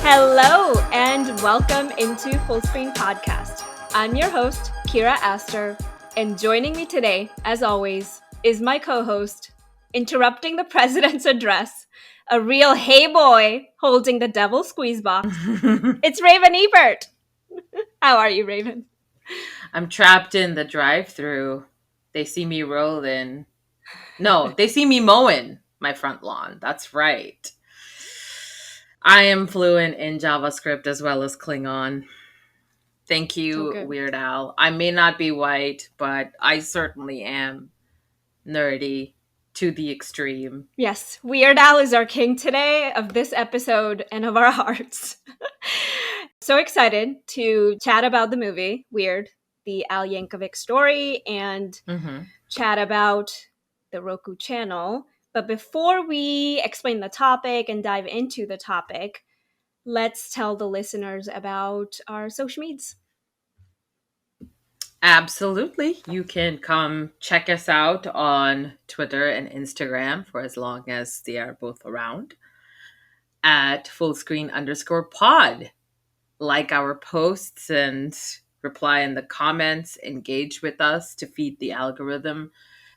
Hello and welcome into Full Screen Podcast. I'm your host, Kira Aster, and joining me today, as always, is my co-host, interrupting the president's address, a real hey boy holding the devil squeeze box. It's Raven Ebert. How are you, Raven? I'm trapped in the drive-through. They see me rolling. No, they see me mowing my front lawn. That's right. I am fluent in JavaScript as well as Klingon. Thank So you, good. Weird Al. I may not be white, but I certainly am nerdy to the extreme. Yes, Weird Al is our king today of this episode and of our hearts. So excited to chat about the movie, Weird, the Al Yankovic Story, and chat about the Roku Channel. But before we explain the topic and dive into the topic, let's tell the listeners about our social medias. Absolutely. You can come check us out on Twitter and Instagram for as long as they are both around at fullscreen_pod. Like our posts and reply in the comments, engage with us to feed the algorithm.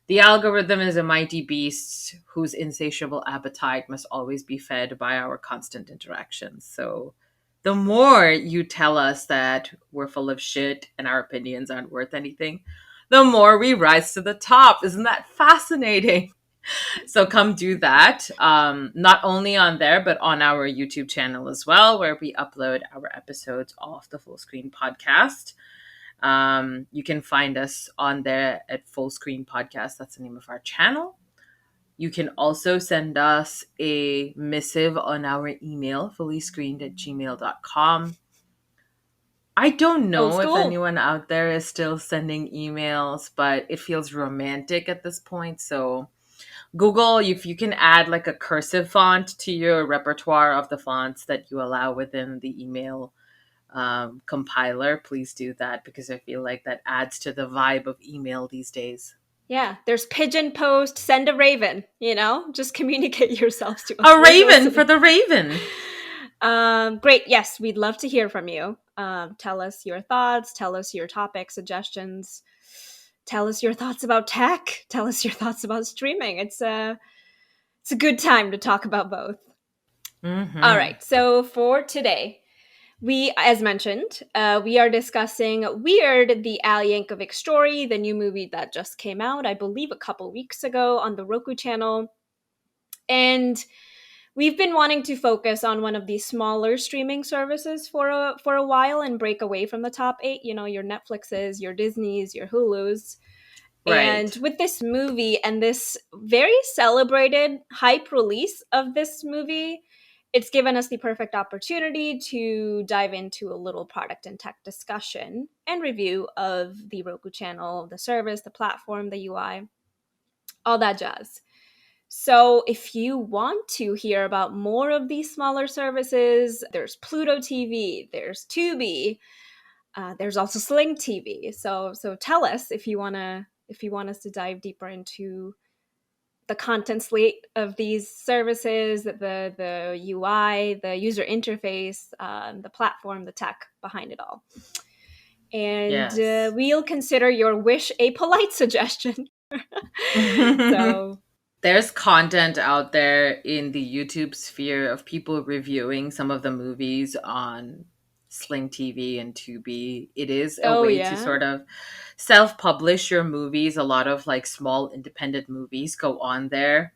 The algorithm is a mighty beast whose insatiable appetite must always be fed by our constant interactions. So the more you tell us that we're full of shit and our opinions aren't worth anything, the more we rise to the top. Isn't that fascinating? So come do that. Not only on there, but on our YouTube channel as well, where we upload our episodes of the Full Screen Podcast. You can find us on there at Full Screen Podcast. That's the name of our channel. You can also send us a missive on our email, fullyscreened@gmail.com. I don't know if anyone out there is still sending emails, but it feels romantic at this point. So Google, if you can add like a cursive font to your repertoire of the fonts that you allow within the email compiler, please do that because I feel like that adds to the vibe of email these days. Yeah, there's pigeon post, send a raven, just communicate yourselves to us. A raven for the raven. Great. Yes, we'd love to hear from you. Tell us your thoughts, tell us your topic suggestions, tell us your thoughts about tech, tell us your thoughts about streaming. It's a good time to talk about both. Mm-hmm. All right, so for today, we, as mentioned, we are discussing Weird, the Al Yankovic Story, the new movie that just came out, I believe, a couple weeks ago on the Roku Channel. And we've been wanting to focus on one of these smaller streaming services for a while and break away from the top 8, your Netflixes, your Disneys, your Hulus. Right. And with this movie and this very celebrated hype release of this movie, it's given us the perfect opportunity to dive into a little product and tech discussion and review of the Roku Channel, the service, the platform, the UI, all that jazz. So if you want to hear about more of these smaller services, there's Pluto TV, there's Tubi, there's also Sling TV. So tell us if you want us to dive deeper into the content slate of these services, the UI, the user interface, the platform, the tech behind it all. And yes. We'll consider your wish a polite suggestion. So there's content out there in the YouTube sphere of people reviewing some of the movies on Sling TV and Tubi. It is a way to sort of self-publish your movies. A lot of like small independent movies go on there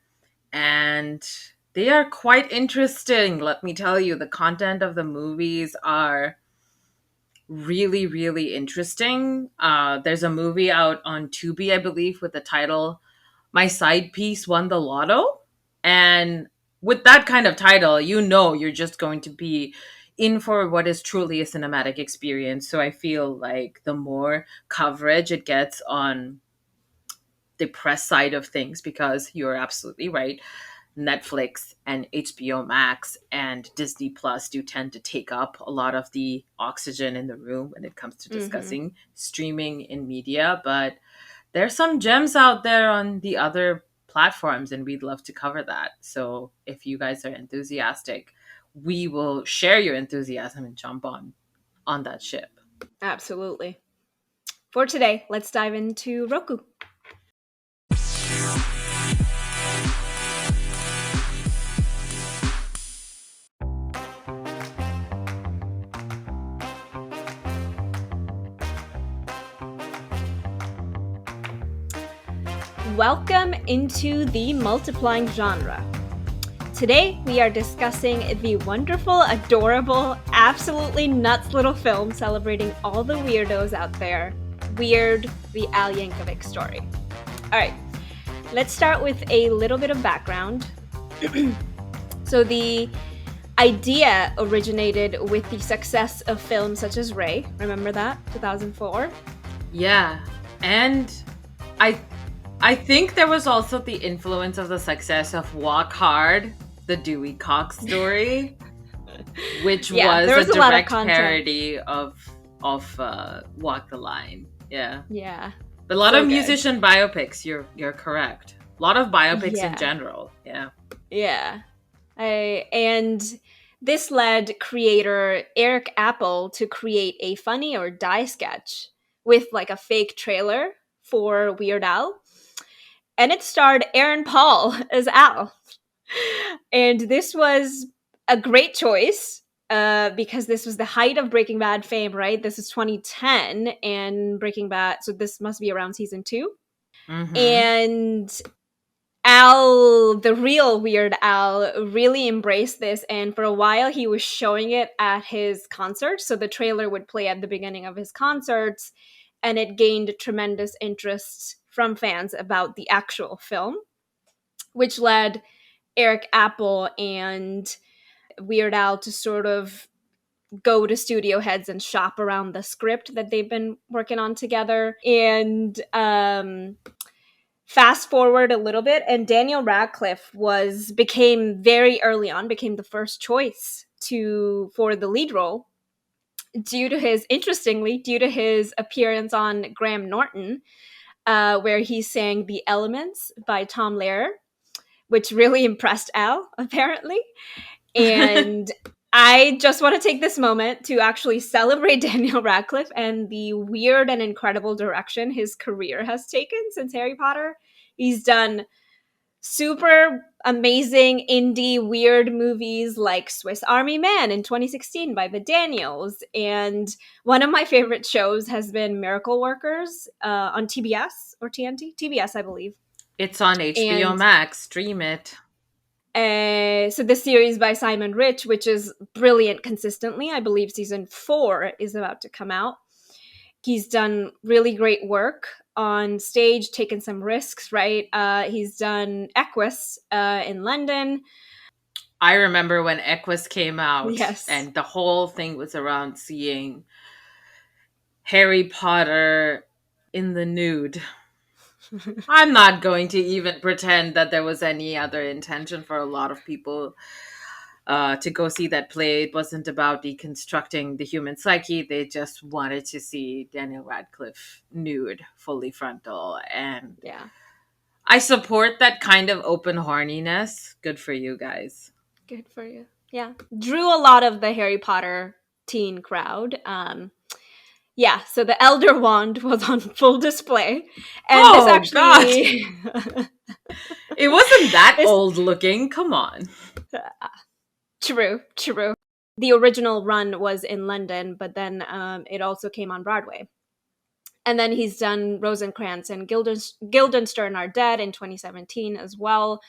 and they are quite interesting. Let me tell you, the content of the movies are really, really interesting. There's a movie out on Tubi, I believe, with the title My Side Piece Won the Lotto. And with that kind of title, you're just going to be in for what is truly a cinematic experience. So I feel like the more coverage it gets on the press side of things, because you're absolutely right, Netflix and HBO Max and Disney Plus do tend to take up a lot of the oxygen in the room when it comes to discussing streaming in media. But there's some gems out there on the other platforms, and we'd love to cover that. So if you guys are enthusiastic, we will share your enthusiasm and jump on that ship. Absolutely. For today, let's dive into Roku. Welcome into the multiplying genre. Today, we are discussing the wonderful, adorable, absolutely nuts little film celebrating all the weirdos out there, Weird, the Al Yankovic Story. All right, let's start with a little bit of background. So the idea originated with the success of films such as Ray. Remember that? 2004? Yeah. And I think there was also the influence of the success of Walk Hard, the Dewey Cox story, which was a direct parody of Walk the Line. Yeah. Yeah. But a lot of musician biopics, you're correct. A lot of biopics in general. Yeah. Yeah. And this led creator Eric Apple to create a Funny or Die sketch with like a fake trailer for Weird Al. And it starred Aaron Paul as Al. And this was a great choice because this was the height of Breaking Bad fame, right? This is 2010 and Breaking Bad, so this must be around season 2. Mm-hmm. And Al, the real Weird Al, really embraced this, and for a while he was showing it at his concerts. So the trailer would play at the beginning of his concerts, and it gained tremendous interest from fans about the actual film, which led Eric Apple and Weird Al to sort of go to studio heads and shop around the script that they've been working on together. And fast forward a little bit, and Daniel Radcliffe became very early on the first choice for the lead role due to his appearance on Graham Norton, where he sang "The Elements" by Tom Lehrer, which really impressed Al, apparently. And I just want to take this moment to actually celebrate Daniel Radcliffe and the weird and incredible direction his career has taken since Harry Potter. He's done super amazing indie weird movies like Swiss Army Man in 2016 by the Daniels. And one of my favorite shows has been Miracle Workers on TBS or TNT? TBS, I believe. It's on HBO Max. Stream it. So this series by Simon Rich, which is brilliant consistently. I believe season 4 is about to come out. He's done really great work on stage, taken some risks, right? He's done Equus in London. I remember when Equus came out, yes, and the whole thing was around seeing Harry Potter in the nude. I'm not going to even pretend that there was any other intention for a lot of people to go see that play. It wasn't about deconstructing the human psyche. They just wanted to see Daniel Radcliffe nude, fully frontal. And yeah, I support that kind of open horniness. Good for you guys. Good for you. Yeah. Drew a lot of the Harry Potter teen crowd. Yeah, so the Elder Wand was on full display. And this actually... God. It wasn't that old looking. Come on. True. The original run was in London, but then it also came on Broadway. And then he's done Rosencrantz and Guildenstern Are Dead in 2017 as well.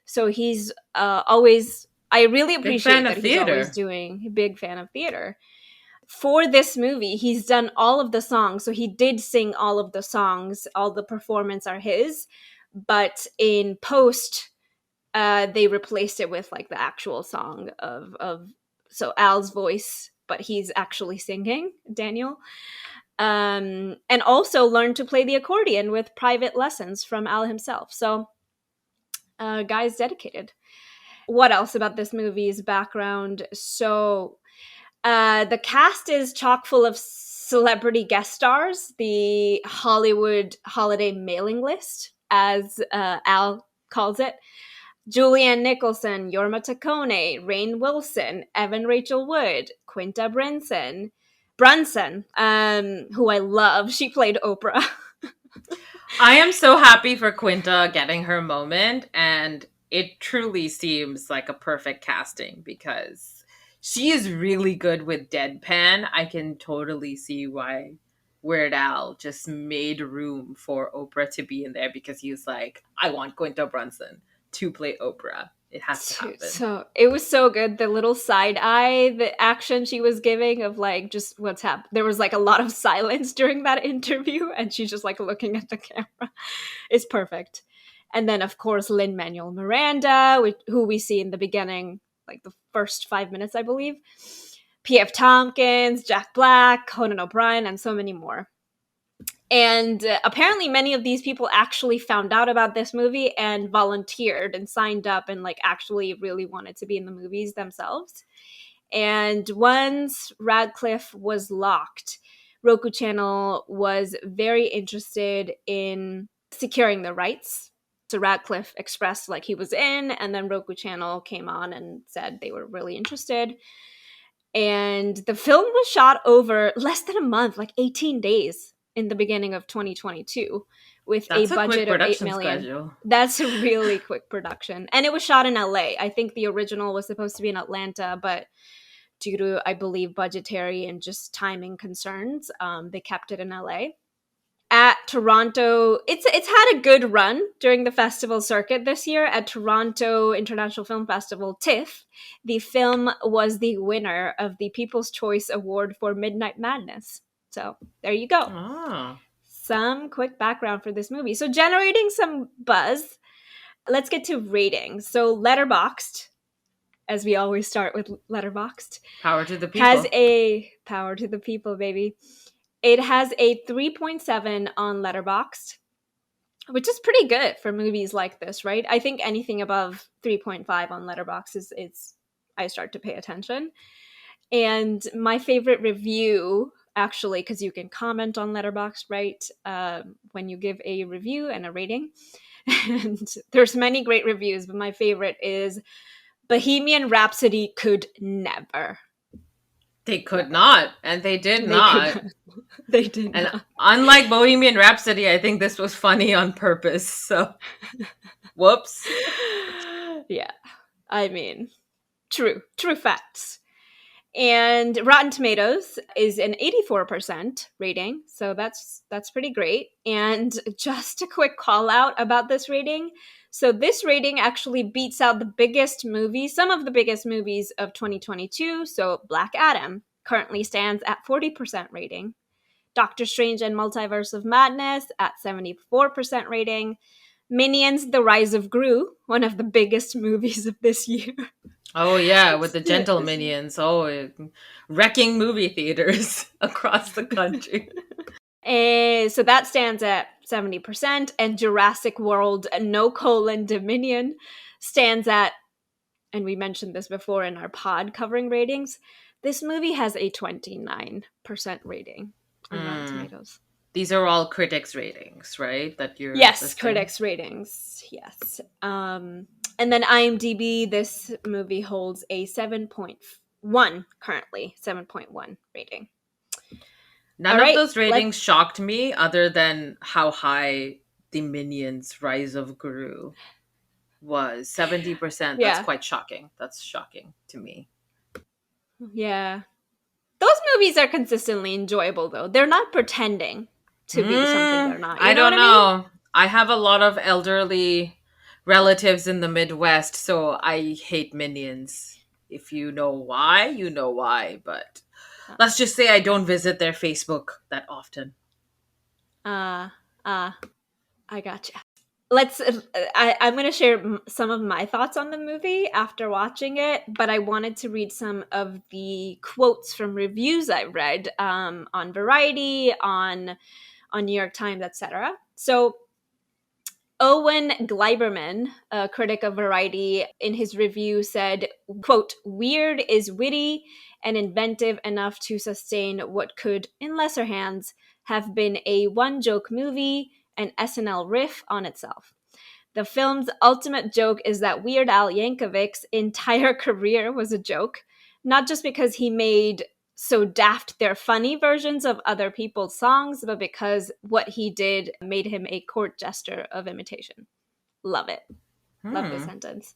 So he's always... I really appreciate that he's always doing... Big fan of theater. For this movie, he's done all of the songs. So he did sing all of the songs. All the performance are his. But in post, they replaced it with like the actual song of so Al's voice, but he's actually singing, Daniel. And also learned to play the accordion with private lessons from Al himself. So, guy's dedicated. What else about this movie's background? So, the cast is chock full of celebrity guest stars, the Hollywood holiday mailing list, as Al calls it. Julianne Nicholson, Yorma Taccone, Rainn Wilson, Evan Rachel Wood, Quinta Brunson, who I love. She played Oprah. I am so happy for Quinta getting her moment, and it truly seems like a perfect casting because she is really good with deadpan. I can totally see why Weird Al just made room for Oprah to be in there because he was like, I want Quinta Brunson to play Oprah. It has to happen. So it was so good. The little side eye, the action she was giving of like just what's happened. There was like a lot of silence during that interview, and she's just like looking at the camera. It's perfect. And then of course Lin-Manuel Miranda, who we see in the beginning, like the first 5 minutes, I believe. P.F. Tompkins, Jack Black, Conan O'Brien, and so many more. And apparently many of these people actually found out about this movie and volunteered and signed up and like actually really wanted to be in the movies themselves. And once Radcliffe was locked, Roku Channel was very interested in securing the rights. So Radcliffe expressed like he was in, and then Roku Channel came on and said they were really interested. And the film was shot over less than a month, like 18 days in the beginning of 2022 with That's a a quick budget of 8 production million. schedule. That's a really quick production. And it was shot in LA. I think the original was supposed to be in Atlanta, but due to, I believe, budgetary and just timing concerns, they kept it in LA. At Toronto, it's had a good run during the festival circuit this year. At Toronto International Film Festival, TIFF, the film was the winner of the People's Choice Award for Midnight Madness. So there you go. Ah. Some quick background for this movie. So generating some buzz. Let's get to ratings. So Letterboxd, as we always start with Letterboxd, Power to the people. has a power to the people, baby. It has a 3.7 on Letterboxd, which is pretty good for movies like this, right? I think anything above 3.5 on Letterboxd is I start to pay attention. And my favorite review, actually, because you can comment on Letterboxd, right? When you give a review and a rating. And there's many great reviews, but my favorite is Bohemian Rhapsody could never. They could not, and they did not. They did And not. unlike Bohemian Rhapsody, I think this was funny on purpose. So, whoops. Yeah, I mean, true facts. And Rotten Tomatoes is an 84% rating, so that's pretty great. And just a quick call out about this rating. So this rating actually beats out the biggest movies, some of the biggest movies of 2022. So Black Adam currently stands at 40% rating. Doctor Strange and Multiverse of Madness at 74% rating. Minions: The Rise of Gru, one of the biggest movies of this year. Oh yeah, with the gentle minions. Oh, wrecking movie theaters across the country. So that stands at 70%, and Jurassic World Dominion stands at, and we mentioned this before in our pod covering ratings, this movie has a 29% rating on Rotten Tomatoes. These are all critics' ratings, right? That you're Yes, listing? critics' ratings. Yes. And then IMDb, this movie holds a 7.1 currently, 7.1 rating. None of those ratings shocked me, other than how high the Minions Rise of Gru was. 70%. Yeah. That's quite shocking. That's shocking to me. Yeah. Those movies are consistently enjoyable, though. They're not pretending to be something they're not. I don't know. I have a lot of elderly relatives in the Midwest, so I hate Minions. If you know why, you know why. But let's just say I don't visit their Facebook that often. I gotcha. I'm going to share some of my thoughts on the movie after watching it, but I wanted to read some of the quotes from reviews I read on Variety, on New York Times, etc. So Owen Gleiberman, a critic of Variety, in his review said, quote, "Weird is witty and inventive enough to sustain what could, in lesser hands, have been a one-joke movie, an SNL riff on itself. The film's ultimate joke is that Weird Al Yankovic's entire career was a joke, not just because he made so daft they're funny versions of other people's songs, but because what he did made him a court jester of imitation. Love it. Love this Hmm. sentence.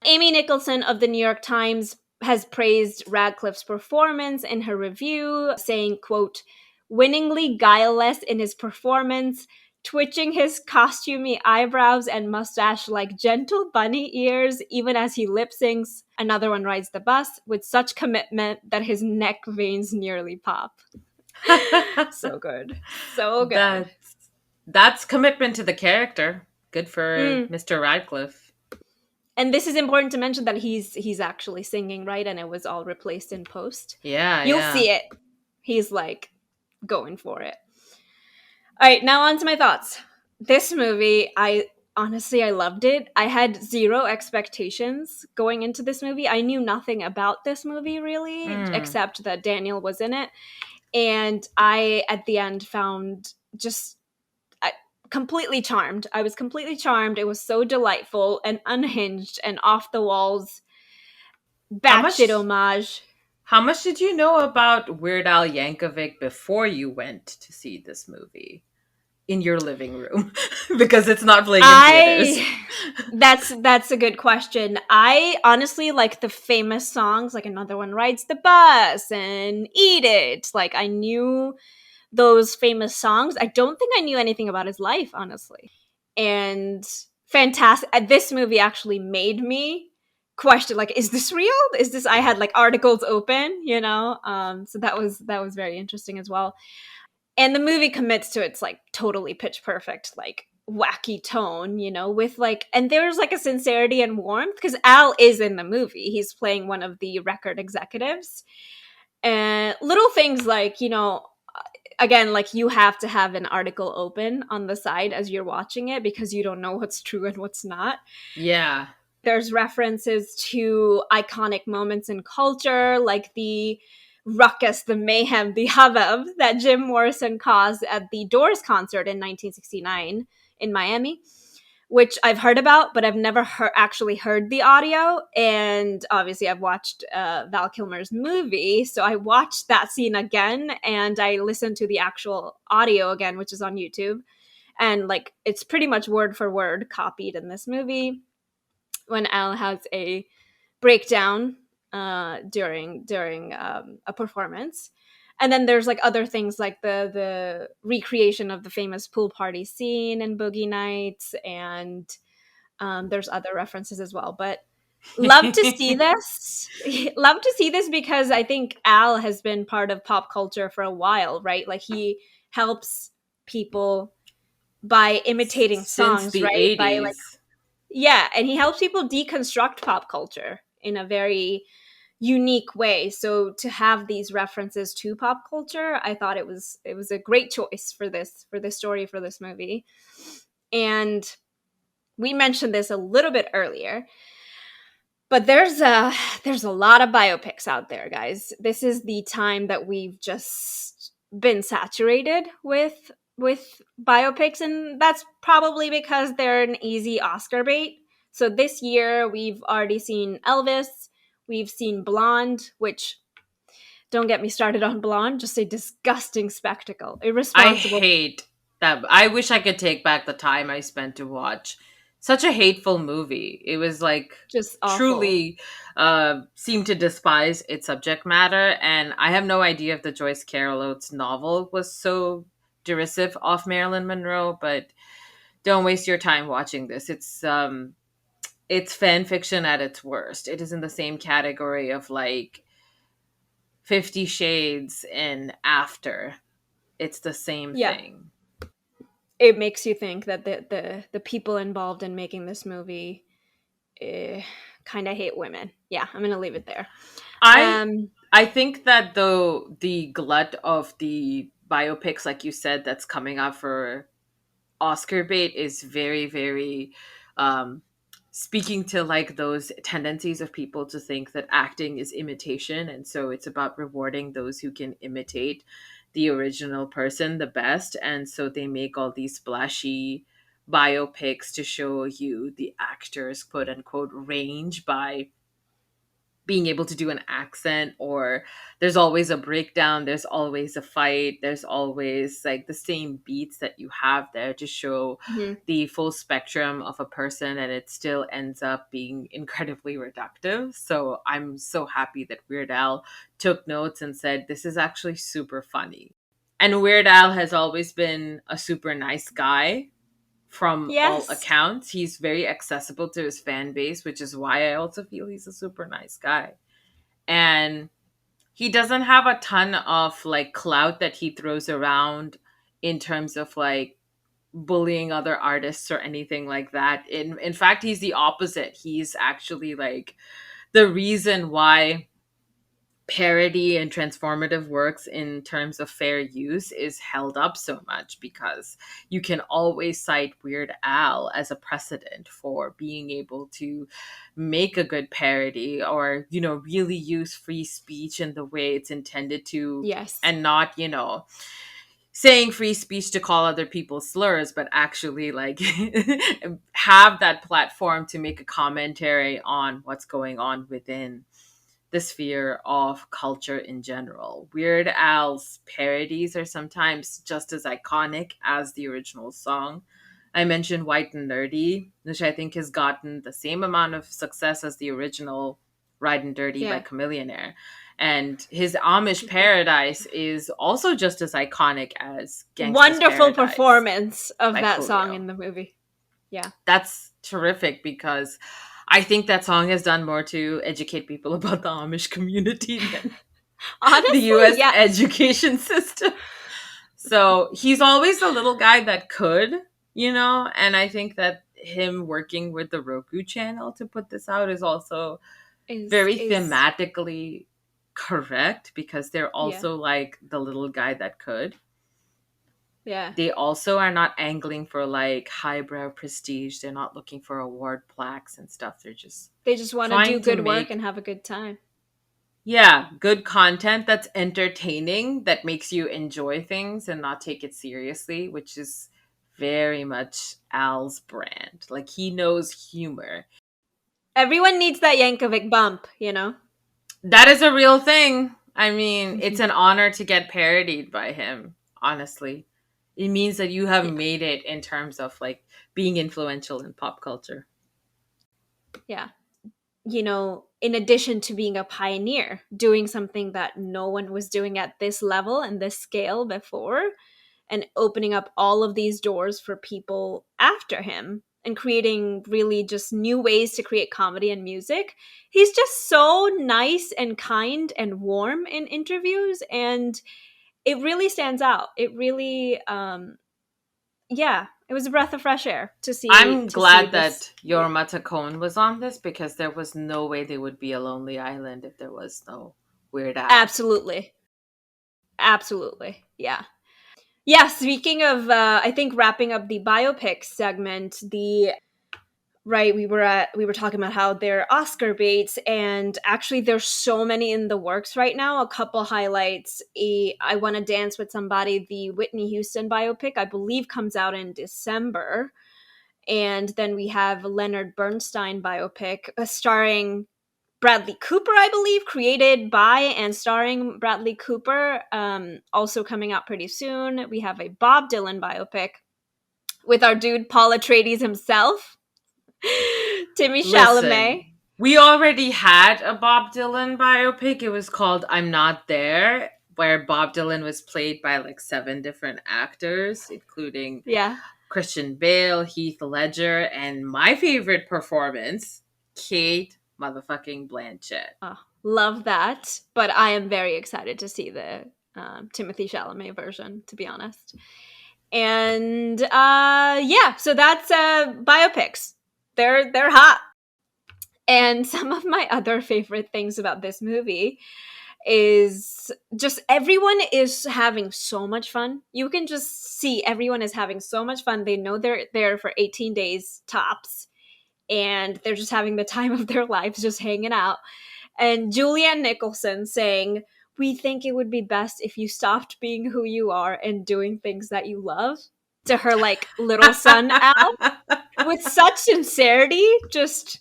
Amy Nicholson of the New York Times has praised Radcliffe's performance in her review, saying, quote, winningly guileless in his performance, twitching his costumey eyebrows and mustache like gentle bunny ears, even as he lip syncs Another One Rides the Bus with such commitment that his neck veins nearly pop. So good. So good. that's that's commitment to the character. Good for Mm. Mr. Radcliffe. And this is important to mention that he's actually singing, right? And it was all replaced in post. Yeah, You'll yeah. see it. He's like going for it. All right, now on to my thoughts. This movie, I loved it. I had zero expectations going into this movie. I knew nothing about this movie really, Mm. except that Daniel was in it. And I, at the end, found just completely charmed. I was completely charmed. It was so delightful and unhinged and off the walls, How batshit much homage. how much did you know about Weird Al Yankovic before you went to see this movie in your living room? Because it's not playing in theaters. I that's a good question. I honestly like the famous songs, like Another One Rides the Bus and Eat It. Like I knew those famous songs. I don't think I knew anything about his life, honestly. And fantastic. This movie actually made me question, like, is this real? Is this? I had like articles open, you know. So that was very interesting as well. And the movie commits to its like totally pitch perfect, like wacky tone, you know, with like, and there's like a sincerity and warmth because Al is in the movie. He's playing one of the record executives, and little things like, you know, again, like you have to have an article open on the side as you're watching it because you don't know what's true and what's not. Yeah. There's references to iconic moments in culture, like the ruckus, the mayhem, the hubbub that Jim Morrison caused at the Doors concert in 1969 in Miami, which I've heard about, but I've never actually heard the audio. And obviously, I've watched Val Kilmer's movie, so I watched that scene again, and I listened to the actual audio again, which is on YouTube, and like it's pretty much word for word copied in this movie when Al has a breakdown during a performance. And then there's like other things like the recreation of the famous pool party scene in Boogie Nights, and there's other references as well. But love to see this. Love to see this because I think Al has been part of pop culture for a while, right? Like he helps people by imitating Since songs, the right? By like 80s. yeah, and he helps people deconstruct pop culture in a very unique way. So to have these references to pop culture, I thought it was a great choice for this story for this movie. And we mentioned this a little bit earlier, but there's a lot of biopics out there, guys. This is the time that we've just been saturated with biopics, and that's probably because they're an easy Oscar bait. So this year we've already seen Elvis, we've seen Blonde, which don't get me started on Blonde, just a disgusting spectacle. I Irresponsible, hate that. I wish I could take back the time I spent to watch such a hateful movie. It was like just awful. truly seemed to despise its subject matter. And I have no idea if the Joyce Carol Oates novel was so derisive of Marilyn Monroe, but don't waste your time watching this. It's fan fiction at its worst. It is in the same category of like 50 Shades and After. It's the same Yeah, thing. it makes you think that the people involved in making this movie kind of hate women. Yeah, I'm gonna leave it there. I Um, I think that though the glut of the biopics, like you said, that's coming out for Oscar bait is very, very um, speaking to like those tendencies of people to think that acting is imitation, and so it's about rewarding those who can imitate the original person the best, and so they make all these splashy biopics to show you the actors' quote unquote range by being able to do an accent, or there's always a breakdown, there's always a fight, there's always like the same beats that you have there to show Mhm. the full spectrum of a person, and it still ends up being incredibly reductive. So I'm so happy that Weird Al took notes and said this is actually super funny. And Weird Al has always been a super nice guy from all Yes. accounts. He's very accessible to his fan base, which is why I also feel he's a super nice guy. And he doesn't have a ton of like clout that he throws around in terms of like bullying other artists or anything like that. In fact, he's the opposite. He's actually like the reason why parody and transformative works in terms of fair use is held up so much, because you can always cite Weird Al as a precedent for being able to make a good parody, or really use free speech in the way it's intended to, Yes. and not saying free speech to call other people slurs, but actually like have that platform to make a commentary on what's going on within the sphere of culture in general. Weird Al's parodies are sometimes just as iconic as the original song. I mentioned White and Nerdy, which I think has gotten the same amount of success as the original Ride and Dirty by Yeah. Chamillionaire. And his Amish Paradise is also just as iconic as Gangsta's Wonderful Paradise performance of by that song Coolio. in the movie. Yeah. That's terrific, because I think that song has done more to educate people about the Amish community than the Honestly, US yes. education system. So he's always the little guy that could, and I think that him working with the Roku channel to put this out is also very Is thematically correct, because they're yeah. also like the little guy that could. Yeah. They also are not angling for like highbrow prestige. They're not looking for award plaques and stuff. They're just They just want to do trying to good work make, and have a good time. yeah, good content that's entertaining, that makes you enjoy things and not take it seriously, which is very much Al's brand. Like, he knows humor. Everyone needs that Yankovic bump, you know? That is a real thing. I mean, it's an honor to get parodied by him, honestly. It means that you have Yeah. made it in terms of like being influential in pop culture. Yeah. In addition to being a pioneer, doing something that no one was doing at this level and this scale before, and opening up all of these doors for people after him and creating really just new ways to create comedy and music. He's just so nice and kind and warm in interviews, and it really stands out. It really yeah, it was a breath of fresh air to see I'm glad this. that Yorma Tacone was on this, because there was no way they would be a lonely island if there was no Weird Al. Absolutely. Absolutely. Yeah. Yeah, speaking of I think wrapping up the biopic segment, the right, we were talking about how they're Oscar baits, and actually there's so many in the works right now. A couple highlights: I Want to Dance with Somebody, the Whitney Houston biopic, I believe comes out in December. And then we have Leonard Bernstein biopic starring Bradley Cooper, I believe, created by and starring Bradley Cooper, also coming out pretty soon. We have a Bob Dylan biopic with our dude Paul Atreides himself, Timmy Listen, Chalamet. we already had a Bob Dylan biopic. It was called I'm Not There, where Bob Dylan was played by like 7 different actors, including Yeah. Christian Bale, Heath Ledger, and my favorite performance, Kate motherfucking Blanchett. Oh, love that. But I am very excited to see the Timothy Chalamet version, to be honest. And yeah, so that's biopics. They're hot. And some of my other favorite things about this movie is just everyone is having so much fun. You can just see everyone is having so much fun. They know they're there for 18 days tops, and they're just having the time of their lives just hanging out. And Julianne Nicholson saying, "We think it would be best if you stopped being who you are and doing things that you love." to her like little son Al with such sincerity. Just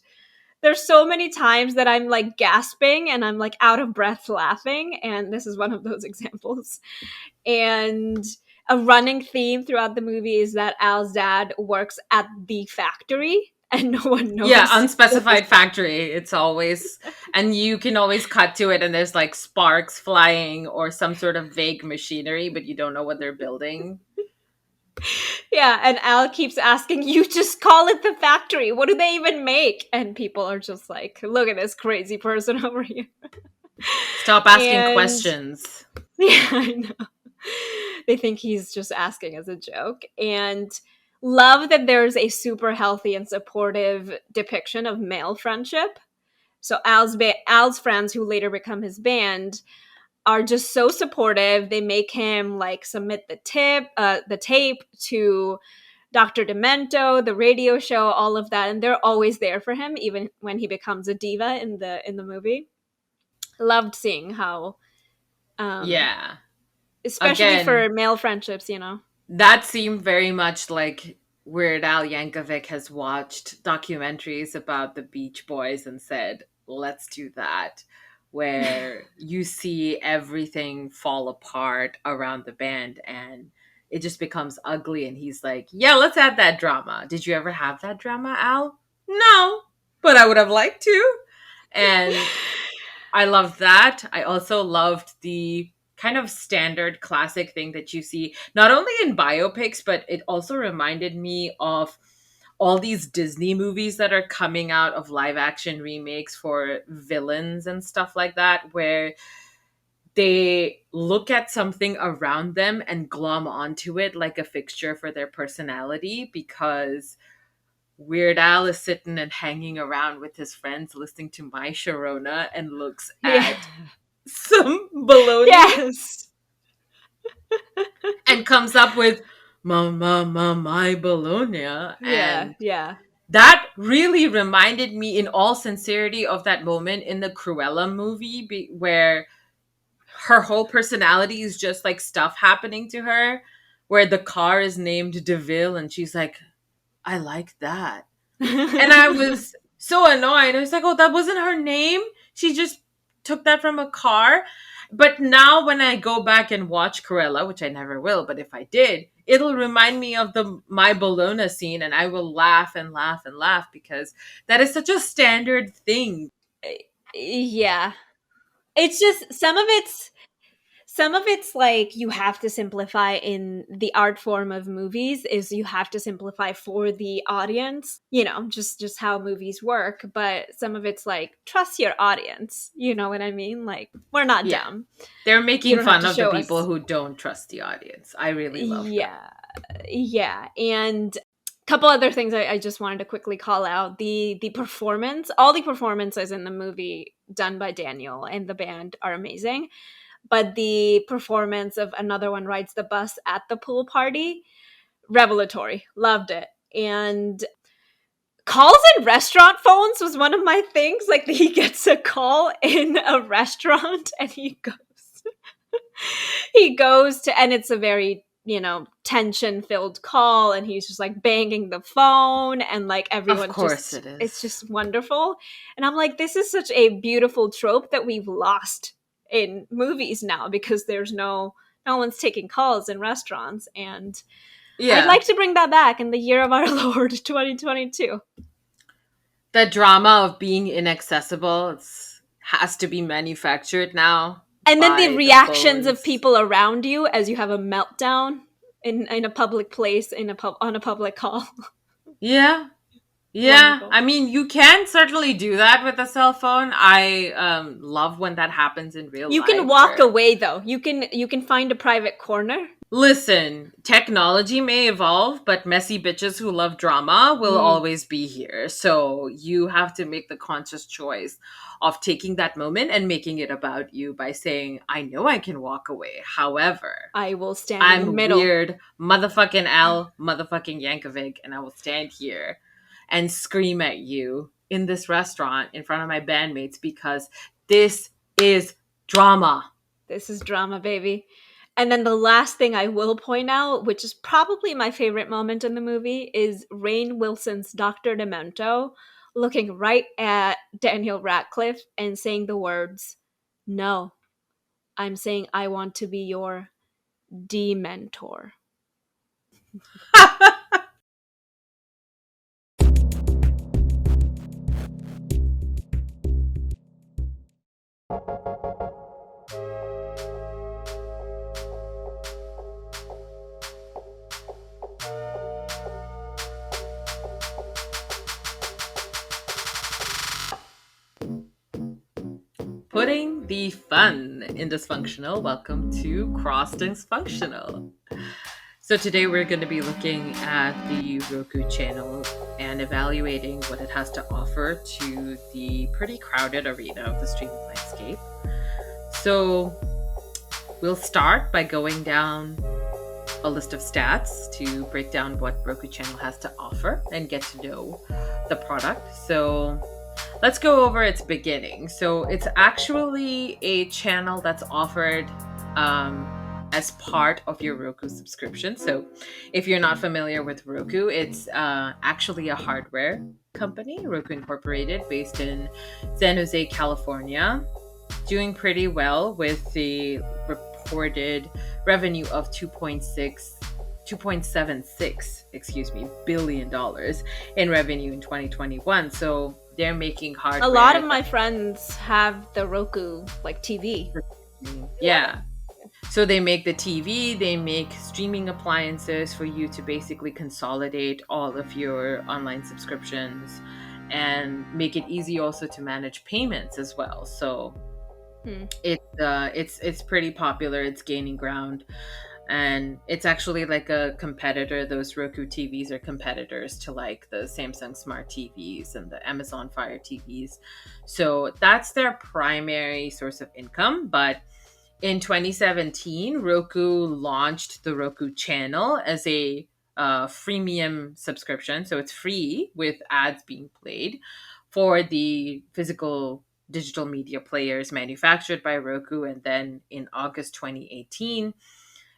there's so many times that I'm like gasping and I'm like out of breath laughing, and this is one of those examples. And a running theme throughout the movie is that Al's dad works at the factory and no one Yeah, knows. unspecified factory. It's always, and you can always cut to it and there's like sparks flying or some sort of vague machinery, but you don't know what they're building. Yeah, and Al keeps asking, you just call it the factory. What do they even make? And people are just like, look at this crazy person over here. Stop asking And questions. yeah, I know. They think he's just asking as a joke. And love that there's a super healthy and supportive depiction of male friendship. So Al's friends, who later become his band, are just so supportive. They make him like submit the tape to Dr. Demento, the radio show, all of that, and they're always there for him, even when he becomes a diva in the movie. Loved seeing how, Yeah. especially Again, for male friendships, you know. that seemed very much like Weird Al Yankovic has watched documentaries about the Beach Boys and said, let's do that, where you see everything fall apart around the band and it just becomes ugly. And he's like, yeah, let's add that drama. Did you ever have that drama, Al? No, but I would have liked to. And I loved that. I also loved the kind of standard classic thing that you see not only in biopics, but it also reminded me of all these Disney movies that are coming out of live action remakes for villains and stuff like that, where they look at something around them and glom onto it like a fixture for their personality. Because Weird Al is sitting and hanging around with his friends listening to My Sharona and looks Yeah. at some baloney Yes. and comes up with my bologna. Yeah, And yeah. that really reminded me in all sincerity of that moment in the Cruella movie where her whole personality is just like stuff happening to her, where the car is named DeVille and she's like, I like that. And I was so annoyed. I was like, oh, that wasn't her name. She just took that from a car. But now when I go back and watch Cruella, which I never will, but if I did, it'll remind me of the My Bologna scene and I will laugh and laugh and laugh because that is such a standard thing. Yeah. It's just some of it's like you have to simplify in the art form of movies is you have to simplify for the audience, you know, just how movies work. But some of it's like trust your audience, you know what I mean? Like we're not Yeah. dumb. They're You making don't have fun to of the show people us. who don't trust the audience. I really love that. Yeah, yeah. And a couple other things I just wanted to quickly call out: the performance, all the performances in the movie done by Daniel and the band are amazing, but the performance of Another One Rides the Bus at the pool party, revelatory. Loved it. And calls in restaurant phones was one of my things. Like he gets a call in a restaurant and he goes to, and it's a very, you know, tension filled call, and he's just like banging the phone, and like Of everyone course just, it it's is. just wonderful. And I'm like, this is such a beautiful trope that we've lost in movies now, because there's no one's taking calls in restaurants, and I'd Yeah. like to bring that back in the year of our Lord 2022. The drama of being inaccessible has to be manufactured now And then the by the reactions of phones. people around you as you have a meltdown in a public place, on a public call. Yeah. Yeah. Wonderful. I mean, you can certainly do that with a cell phone. I love when that happens in real You can life walk where, away though. You can find a private corner. listen, technology may evolve, but messy bitches who love drama will Mm, always be here. So you have to make the conscious choice of taking that moment and making it about you by saying, I know I can walk away. However, I will stand in the I'm middle. weird, motherfucking Al, motherfucking Yankovic, and I will stand here and scream at you in this restaurant in front of my bandmates because this is drama. This is drama, baby. And then the last thing I will point out, which is probably my favorite moment in the movie, is Rainn Wilson's Dr. Demento looking right at Daniel Radcliffe and saying the words, "No, I'm saying I want to be your dementor." Putting the fun in dysfunctional. Welcome to Cross Dysfunctional. So today we're going to be looking at the Roku channel and evaluating what it has to offer to the pretty crowded arena of the streaming landscape. So we'll start by going down a list of stats to break down what Roku channel has to offer and get to know the product. So let's go over its beginning. So it's actually a channel that's offered as part of your Roku subscription. So if you're not familiar with Roku, it's actually a hardware company, Roku Incorporated, based in San Jose, California, doing pretty well with the reported revenue of 2.76 billion dollars in revenue in 2021. So they're making hardware. A lot of my friends have the Roku like TV. Yeah. So they make the TV, they make streaming appliances for you to basically consolidate all of your online subscriptions and make it easy also to manage payments as well. So it's pretty popular. It's gaining ground, and it's actually like a competitor. Those Roku TVs are competitors to like the Samsung Smart TVs and the Amazon Fire TVs. So that's their primary source of income. But in 2017, Roku launched the Roku Channel as a freemium subscription. So it's free with ads being played for the physical digital media players manufactured by Roku. And then in August 2018,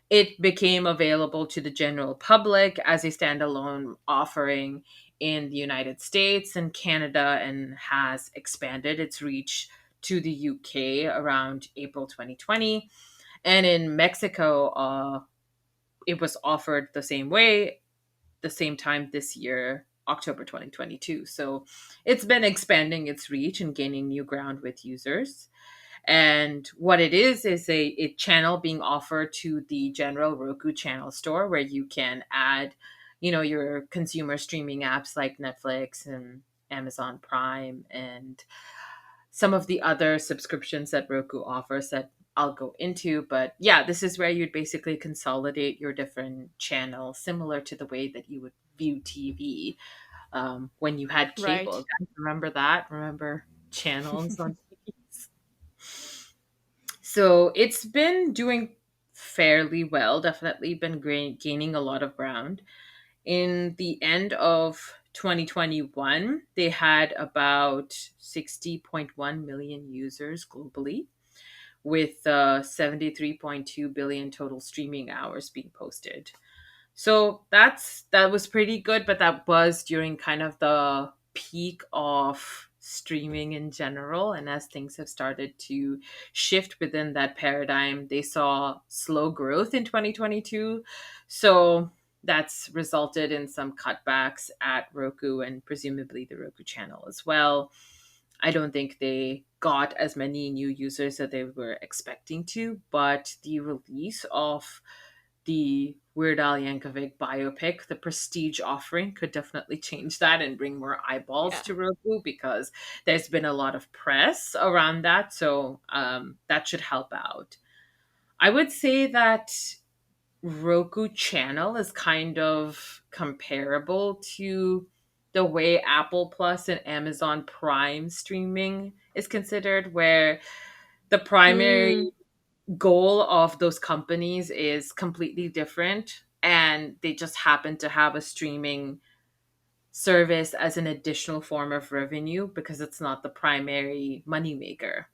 it became available to the general public as a standalone offering in the United States and Canada, and has expanded its reach to the UK around April 2020. And in Mexico, it was offered the same way, the same time this year, October 2022. So it's been expanding its reach and gaining new ground with users. And what it is a channel being offered to the general Roku channel store, where you can add, your consumer streaming apps like Netflix and Amazon Prime and some of the other subscriptions that Roku offers that I'll go into. But yeah, this is where you'd basically consolidate your different channels, similar to the way that you would view TV when you had cable. Right. Guys, remember that? Remember channels on TVs? So it's been doing fairly well, definitely been gaining a lot of ground. In the end of 2021, they had about 60.1 million users globally, with 73.2 billion total streaming hours being posted. So that was pretty good, but that was during kind of the peak of streaming in general. And as things have started to shift within that paradigm, they saw slow growth in 2022. So that's resulted in some cutbacks at Roku and presumably the Roku channel as well. I don't think they got as many new users that they were expecting to, but the release of the Weird Al Yankovic biopic, the prestige offering, could definitely change that and bring more eyeballs to Roku, because there's been a lot of press around that. So that should help out. I would say that Roku channel is kind of comparable to the way Apple Plus and Amazon Prime streaming is considered, where the primary goal of those companies is completely different, and they just happen to have a streaming service as an additional form of revenue because it's not the primary moneymaker.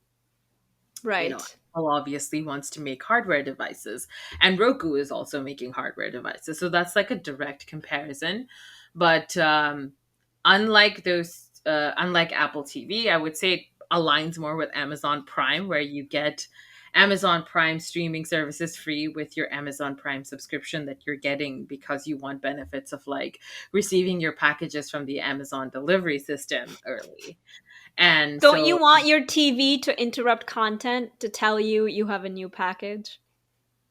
Right. Apple obviously wants to make hardware devices, and Roku is also making hardware devices. So that's like a direct comparison. But unlike Apple TV, I would say it aligns more with Amazon Prime, where you get Amazon Prime streaming services free with your Amazon Prime subscription that you're getting because you want benefits of like receiving your packages from the Amazon delivery system early. And Don't you so want your TV to interrupt content to tell you you have a new package?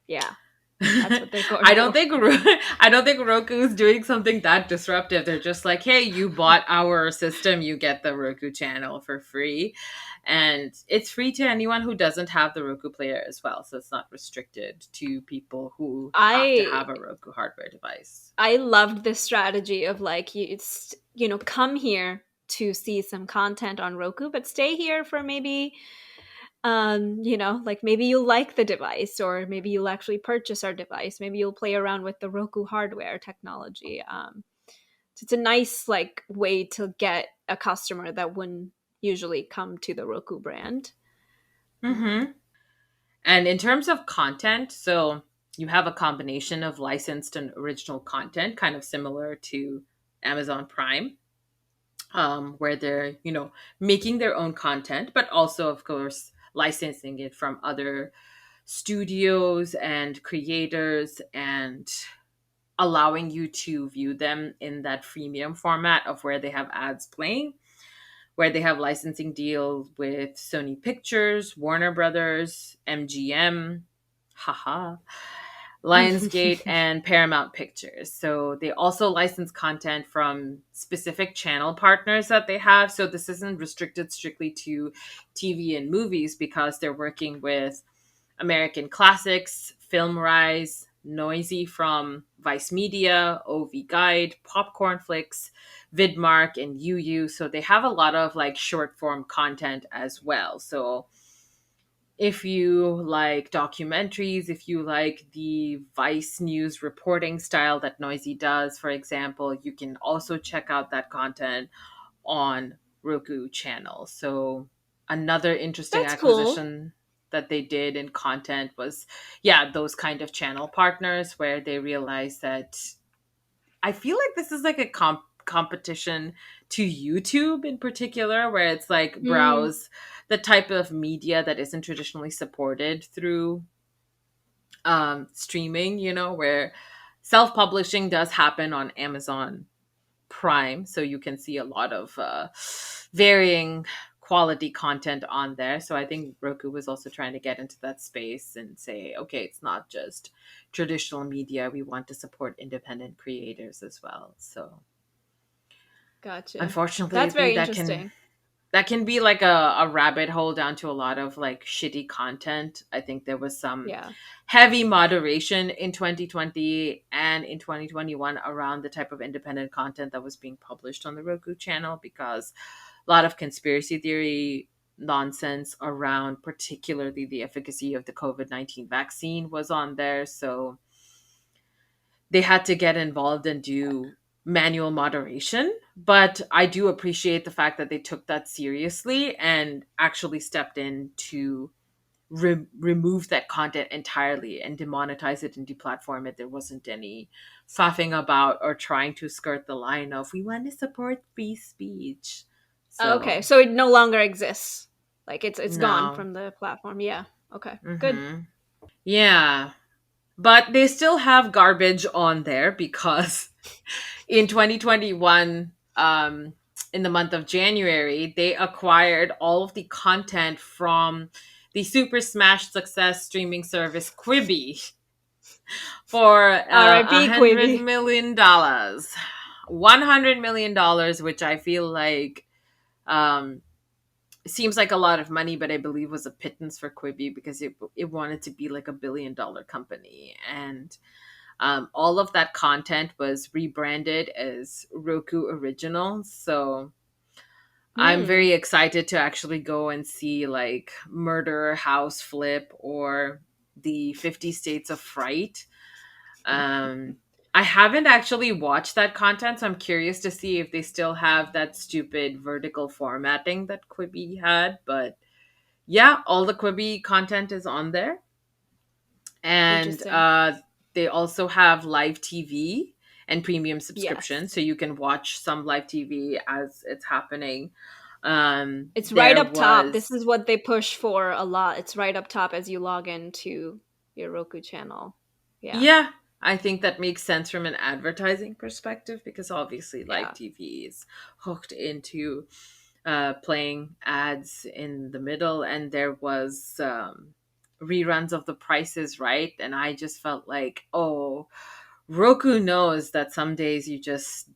Yeah, that's what they're going I don't for. think I don't think Roku is doing something that disruptive. They're just like, "Hey, you bought our system, you get the Roku channel for free." And it's free to anyone who doesn't have the Roku player as well. So it's not restricted to people who have to I have a Roku hardware device. I loved this strategy of like come here to see some content on Roku, but stay here for maybe like maybe you'll like the device, or maybe you'll actually purchase our device. Maybe you'll play around with the Roku hardware technology. So it's a nice like way to get a customer that wouldn't usually come to the Roku brand. Mm-hmm. And in terms of content, so you have a combination of licensed and original content, kind of similar to Amazon Prime, where they're, making their own content, but also, of course, licensing it from other studios and creators and allowing you to view them in that freemium format of where they have ads playing, where they have licensing deals with Sony Pictures, Warner Brothers, MGM, haha, Lionsgate, and Paramount Pictures. So they also license content from specific channel partners that they have. So this isn't restricted strictly to TV and movies because they're working with American Classics, Film Rise, Noisy from Vice Media, OV Guide, Popcorn Flicks, Vidmark, and UU. So they have a lot of like short form content as well. So if you like documentaries, if you like the Vice News reporting style that Noisy does, for example, you can also check out that content on Roku Channel. So another interesting That's cool. acquisition that they did in content was, yeah, those kind of channel partners where they realized that I feel like this is like a competition to YouTube in particular, where it's like Mm. browse the type of media that isn't traditionally supported through streaming, where self publishing does happen on Amazon Prime, so you can see a lot of varying quality content on there. So I think Roku was also trying to get into that space and say, okay, it's not just traditional media. We want to support independent creators as well. So Gotcha. unfortunately, I That's think very that can interesting. that can be like a rabbit hole down to a lot of like shitty content. I think there was some Yeah. heavy moderation in 2020 and in 2021 around the type of independent content that was being published on the Roku channel, because a lot of conspiracy theory nonsense around particularly the efficacy of the COVID-19 vaccine was on there. So they had to get involved and do manual moderation. But I do appreciate the fact that they took that seriously and actually stepped in to remove that content entirely and demonetize it and deplatform it. There wasn't any faffing about or trying to skirt the line of we want to support free speech. Okay, So so it no longer exists. Like it's gone no. from the platform. Yeah. Okay. Good. Mm-hmm. Yeah. But they still have garbage on there because in 2021, in the month of January, they acquired all of the content from the Super Smash Success streaming service Quibi for R.I.P. $100 million. $100 million, which I feel like um, seems like a lot of money, but I believe was a pittance for Quibi because it wanted to be like $1 billion company. And all of that content was rebranded as Roku Originals. So I'm Hmm. very excited to actually go and see like Murder House Flip or the 50 States of Fright. Um, I haven't actually watched that content, so I'm curious to see if they still have that stupid vertical formatting that Quibi had. But Yeah, all the Quibi content is on there. And Interesting. they also have live TV and premium subscription, Yes. so you can watch some live TV as it's happening. It's right There up top. This was is what they push for a lot. It's right up top as you log into your Roku channel. Yeah. Yeah, I think that makes sense from an advertising perspective because obviously live Yeah. TV is hooked into playing ads in the middle, and there was reruns of The Price is Right, and I just felt like, oh, Roku knows that some days you just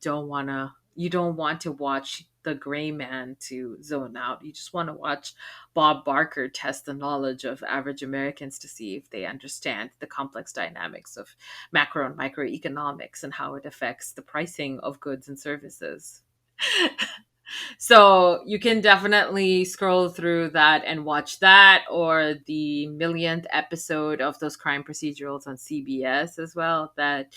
you don't want to watch the gray man to zone out. You just want to watch Bob Barker test the knowledge of average Americans to see if they understand the complex dynamics of macro and microeconomics and how it affects the pricing of goods and services. So you can definitely scroll through that and watch that, or the millionth episode of those crime procedurals on CBS as well that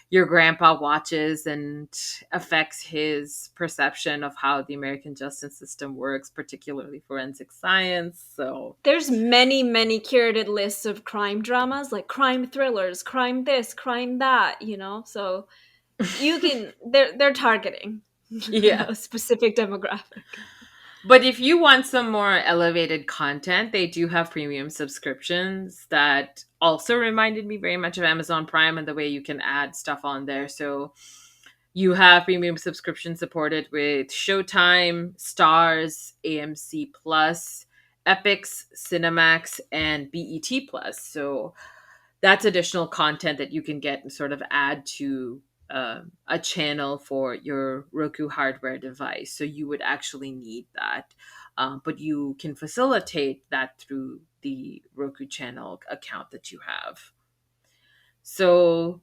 your grandpa watches and affects his perception of how the American justice system works, particularly forensic science. So There's many, many curated lists of crime dramas, like crime thrillers, crime this, crime that, So you can they're targeting yeah. a specific demographic. But if you want some more elevated content, they do have premium subscriptions that also reminded me very much of Amazon Prime and the way you can add stuff on there. So you have premium subscription supported with Showtime, Stars, AMC Plus, Epix, Cinemax, and BET Plus. So that's additional content that you can get and sort of add to a channel for your Roku hardware device. So you would actually need that. But you can facilitate that through the Roku channel account that you have. So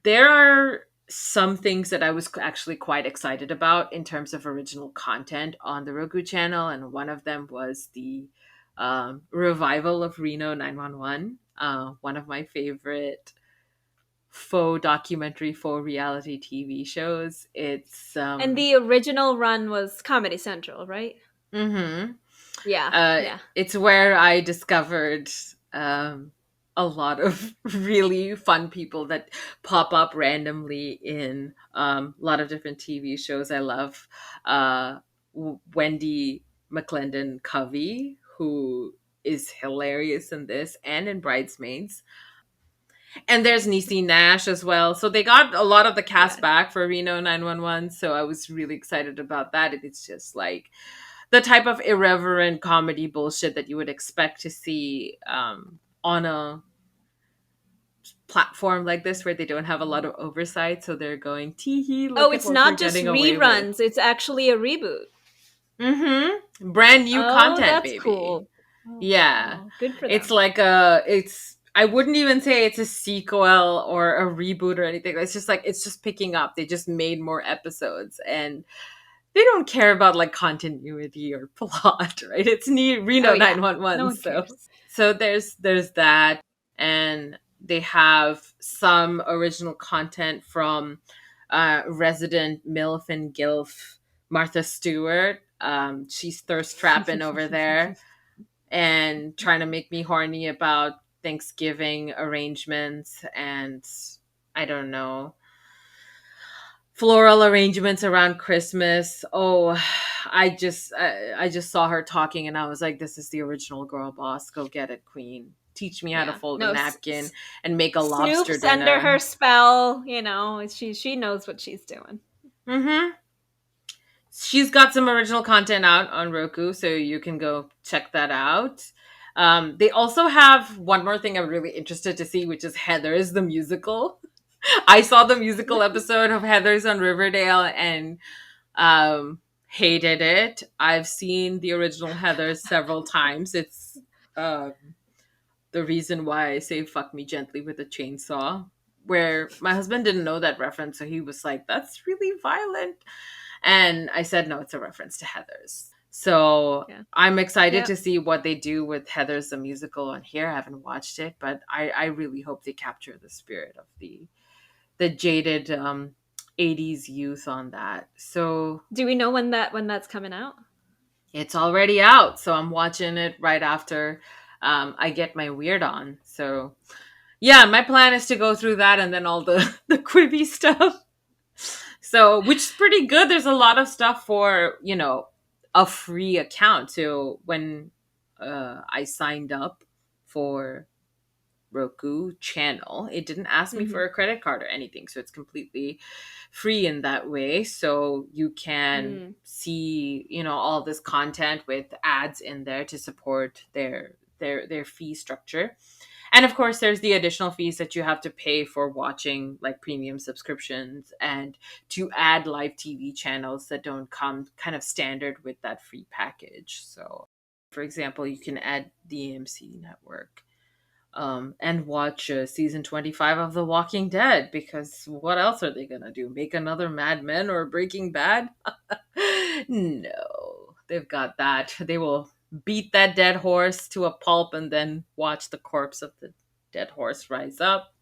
there are some things that I was actually quite excited about in terms of original content on the Roku channel. And one of them was the revival of Reno 911, one of my favorite faux documentary, faux reality TV shows. It's And the original run was Comedy Central, right? mm-hmm. Yeah, yeah. It's where I discovered um, a lot of really fun people that pop up randomly in a lot of different TV shows. I love Wendy McClendon Covey, who is hilarious in this and in Bridesmaids. And there's Niecy Nash as well. So they got a lot of the cast Yeah. back for Reno 911. So I was really excited about that. And it's just like the type of irreverent comedy bullshit that you would expect to see on a platform like this where they don't have a lot of oversight. So they're going, tee hee, Oh, look at it's what we're not just getting away with. reruns, it's actually a reboot. Brand new Oh, content, that's baby. cool. Oh, Yeah. wow. Good for It's them. like I wouldn't even say it's a sequel or a reboot or anything. It's just like, it's just picking up. They just made more episodes and they don't care about like continuity or plot, right? It's new Oh, Reno yeah. No 911. one So, cares. there's that. And they have some original content from resident MILF and GILF Martha Stewart. She's thirst trapping over there and trying to make me horny about Thanksgiving arrangements and I don't know, floral arrangements around Christmas. Oh, I just saw her talking and I was like, this is the original girl boss. Go get it, queen. Teach me how to Yeah. fold a No, napkin and make a lobster Snoop's under her dinner. spell, she knows what she's doing. Mhm. She's got some original content out on Roku, so you can go check that out. They also have one more thing I'm really interested to see, which is Heathers the musical. I saw the musical episode of Heathers on Riverdale and hated it. I've seen the original Heathers several times. It's uh, the reason why I say "fuck me gently" with a chainsaw. Where my husband didn't know that reference, so he was like, "That's really violent." And I said, no, it's a reference to Heathers. So Yeah. I'm excited Yeah. to see what they do with Heathers the musical on here. I haven't watched it, but I really hope they capture the spirit of the jaded 80s youth on that. So Do we know when that's coming out? It's already out, so I'm watching it right after I get my weird on. So yeah, my plan is to go through that and then all the the Quibi stuff. So, which is pretty good. There's a lot of stuff for, a free account. So when I signed up for Roku Channel, it didn't ask me Mm-hmm. for a credit card or anything. So it's completely free in that way. So you can Mm. see, all this content with ads in there to support their fee structure. And of course, there's the additional fees that you have to pay for watching like premium subscriptions and to add live TV channels that don't come kind of standard with that free package. So, for example, you can add the AMC network and watch season 25 of The Walking Dead, because what else are they going to do? Make another Mad Men or Breaking Bad? No, they've got that. They will beat that dead horse to a pulp and then watch the corpse of the dead horse rise up.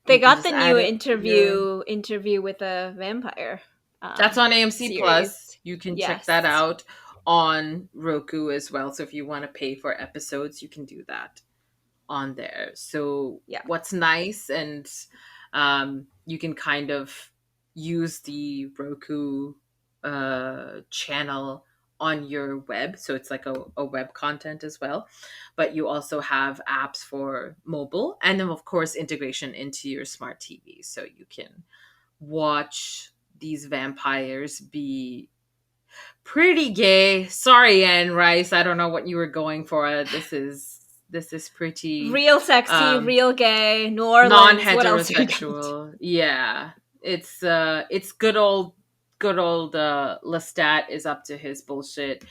They You can got just the new add it to your. interview with a vampire That's on AMC Plus. series. You can check that Yes. out on Roku as well. So if you want to pay for episodes, you can do that on there. So Yeah. what's nice, and you can kind of use the Roku channel on your web. So it's like a web content as well. But you also have apps for mobile and then of course integration into your smart TV. So you can watch these vampires be pretty gay. Sorry, Anne Rice. I don't know what you were going for. This is pretty Real sexy, um real gay, New Orleans. What else you got? non-heterosexual. Yeah. It's good old Lestat is up to his bullshit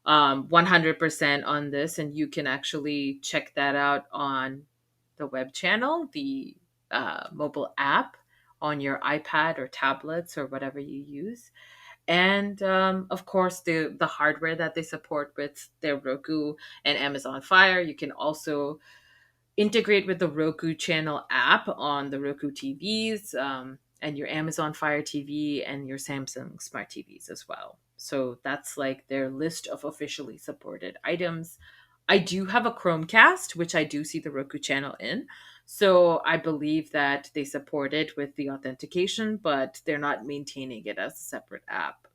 100% on this, and you can actually check that out on the web channel, the mobile app on your iPad or tablets or whatever you use, and of course the hardware that they support with their Roku and Amazon Fire. You can also integrate with the Roku Channel app on the Roku TVs, and your Amazon Fire TV and your Samsung Smart TVs as well. So that's like their list of officially supported items. I do have a Chromecast, which I do see the Roku Channel in. So I believe that they support it with the authentication, but they're not maintaining it as a separate app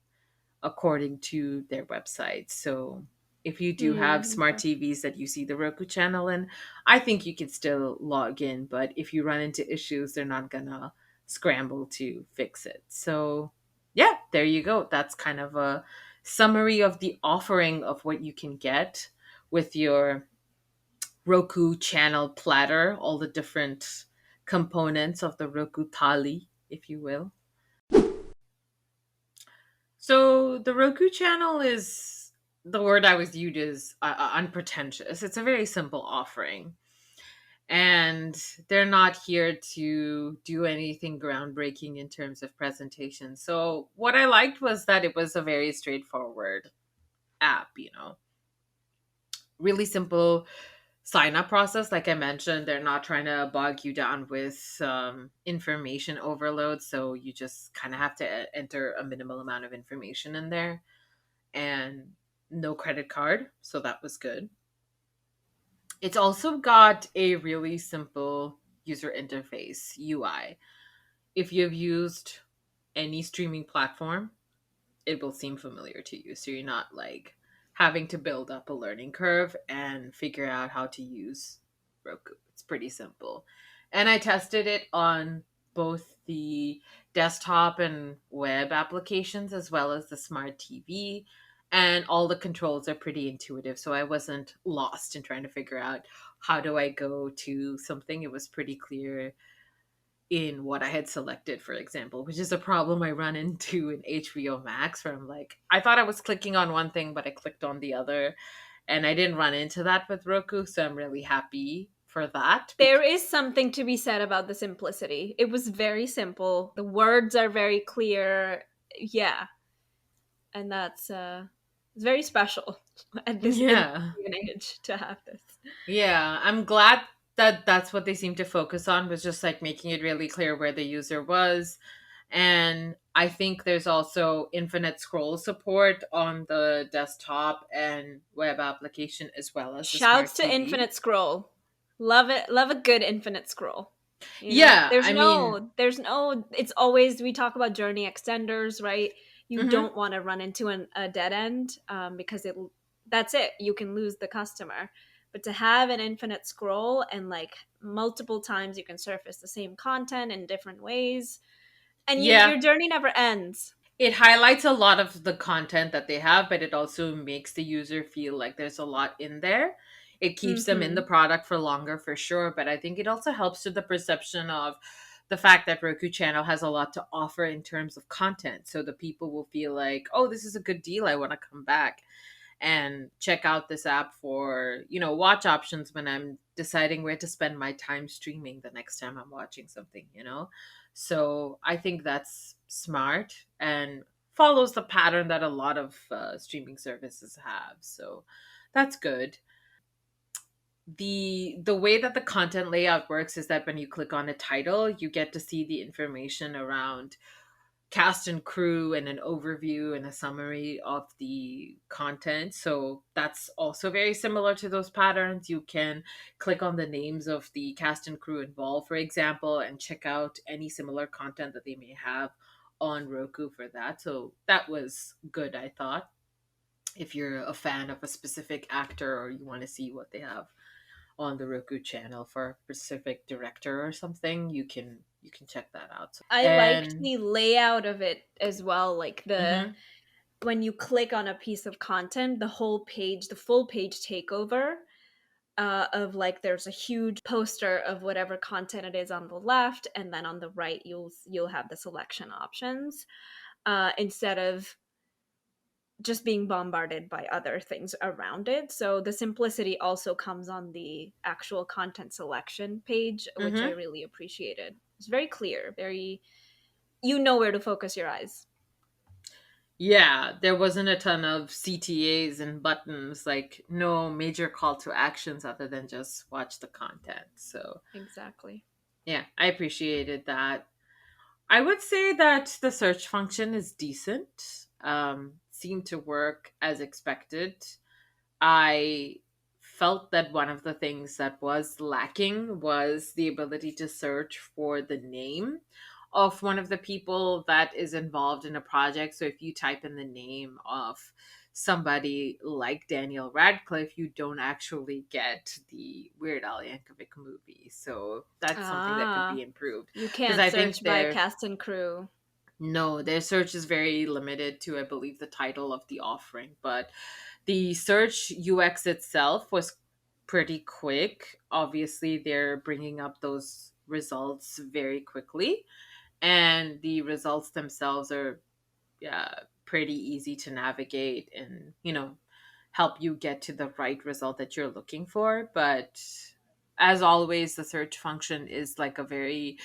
according to their website. So if you do have smart Okay. TVs that you see the Roku channel in, I think you can still log in. But if you run into issues, they're not gonna scramble to fix it. So yeah, there you go. That's kind of a summary of the offering of what you can get with your Roku channel platter, all the different components of the Roku Thali, if you will. So the Roku channel is the word I was used is unpretentious. It's a very simple offering, and they're not here to do anything groundbreaking in terms of presentation. So what I liked was that it was a very straightforward app. Really simple sign up process. Like I mentioned, they're not trying to bog you down with information overload. So you just kind of have to enter a minimal amount of information in there, and no credit card. So that was good. It's also got a really simple user interface UI. If you've used any streaming platform, it will seem familiar to you. So you're not like having to build up a learning curve and figure out how to use Roku. It's pretty simple. And I tested it on both the desktop and web applications as well as the smart TV. And all the controls are pretty intuitive. So I wasn't lost in trying to figure out how do I go to something. It was pretty clear in what I had selected, for example, which is a problem I run into in HBO Max, where I'm like, I thought I was clicking on one thing, but I clicked on the other. And I didn't run into that with Roku, so I'm really happy for that. There is something to be said about the simplicity. It was very simple. The words are very clear. Yeah. And that's it's very special at this in Yeah. this day and age to have this. Yeah. I'm glad that that's what they seem to focus on, was just like making it really clear where the user was And I think there's also infinite scroll support on the desktop and web application as well as the Shouts smart to TV. Infinite Scroll. Love it. Love a good Infinite Scroll. You know, Yeah, I mean, it's always, we talk about journey extenders, right? You mhm. don't want to run into a dead end, because that's it. You can lose the customer. But to have an infinite scroll and like multiple times you can surface the same content in different ways, and Yeah, your journey never ends. it highlights a lot of the content that they have, but it also makes the user feel like there's a lot in there. It keeps them in the Mm-hmm. product for longer for sure, but I think it also helps to the perception of the fact that Roku Channel has a lot to offer in terms of content. So the people will feel like, oh, this is a good deal. I want to come back and check out this app for, watch options when I'm deciding where to spend my time streaming the next time I'm watching something. So I think that's smart and follows the pattern that a lot of streaming services have. So that's good. The way that the content layout works is that when you click on a title, you get to see the information around cast and crew and an overview and a summary of the content. So that's also very similar to those patterns. You can click on the names of the cast and crew involved, for example, and check out any similar content that they may have on Roku for that. So that was good, I thought. If you're a fan of a specific actor or you want to see what they have on the Roku channel for a specific director or something, you can check that out. I liked And the layout of it as well, like the mhm, when you click on a piece of content, the full page takeover, of like there's a huge poster of whatever content it is on the left, and then on the right you'll have the selection options, instead of just being bombarded by other things around it. So the simplicity also comes on the actual content selection page, which I mhm. really appreciated. It's very clear, very, you know where to focus your eyes. Yeah, there wasn't a ton of CTAs and buttons, like no major call to actions other than just watch the content. So, Exactly. yeah, I appreciated that. I would say that the search function is decent. Seemed to work as expected. I felt that one of the things that was lacking was the ability to search for the name of one of the people that is involved in a project. So if you type in the name of somebody like Daniel Radcliffe, you don't actually get the Weird Al Yankovic movie. So that's something that could be Ah, improved you because can't I think search by they're cast and crew. no, their search is very limited to, I believe, the title of the offering. But the search UX itself was pretty quick. Obviously, they're bringing up those results very quickly, and the results themselves are, yeah, pretty easy to navigate and, help you get to the right result that you're looking for. But as always, the search function is like a very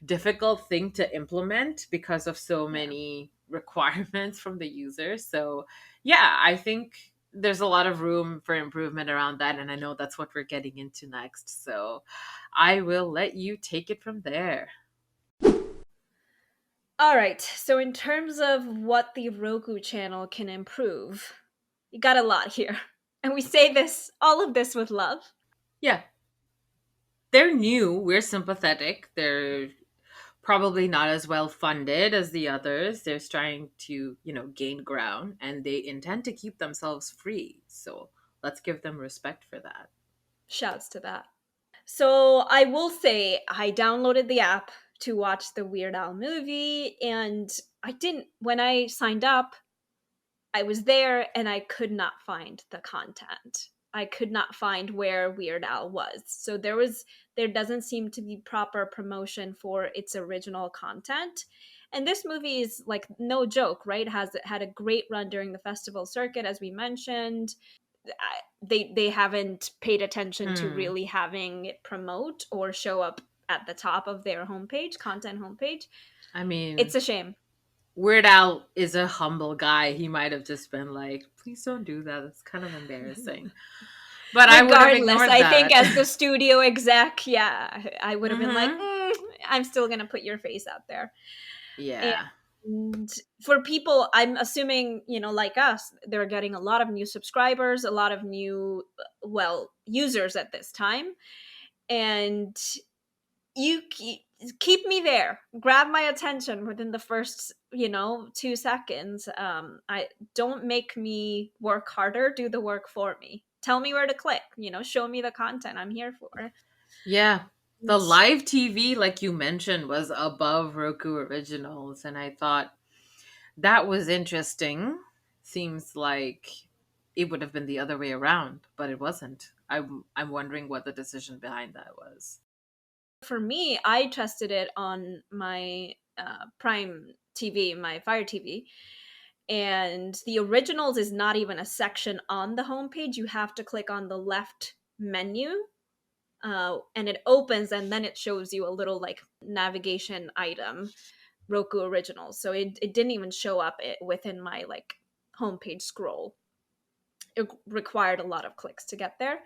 difficult thing to implement because of so Yeah. many requirements from the user. So, yeah, I think there's a lot of room for improvement around that. And I know that's what we're getting into next. So, I will let you take it from there. All right. So in terms of what the Roku channel can improve, you got a lot here. And we say this, all of this with love. Yeah, they're new. We're sympathetic. They're probably not as well funded as the others. They're trying to, gain ground and they intend to keep themselves free. So let's give them respect for that. Shouts to that. So I will say I downloaded the app to watch the Weird Al movie, and I didn't, when I signed up, I was there and I could not find the content. I could not find where Weird Al was. So there doesn't seem to be proper promotion for its original content. And this movie is like no joke, right? Has had a great run during the festival circuit, as we mentioned. They haven't paid attention to Mm. really having it promote or show up at the top of their homepage, content homepage. I It's mean, a shame. Weird Al is a humble guy. He might have just been like, please don't do that. It's kind of embarrassing. But I would have Regardless, ignored I think that. as the studio exec, yeah, I would have been like, Hmm. I'm still gonna put your face out there. Yeah. And for people, I'm assuming, like us, they're getting a lot of new subscribers, a lot of new, users at this time. And you keep me there, grab my attention within the first 2 seconds. I don't make me work harder, do the work for me, tell me where to click, show me the content I'm here for. Yeah. The And live TV, like you mentioned, was above Roku Originals. And I thought that was interesting. Seems like it would have been the other way around, but it wasn't. I'm wondering what the decision behind that was. for me, I tested it on my Prime TV, my Fire TV, and the originals is not even a section on the homepage. You have to click on the left menu, and it opens, and then it shows you a little like navigation item, Roku Originals. So it didn't even show up within my like homepage scroll. It required a lot of clicks to get there.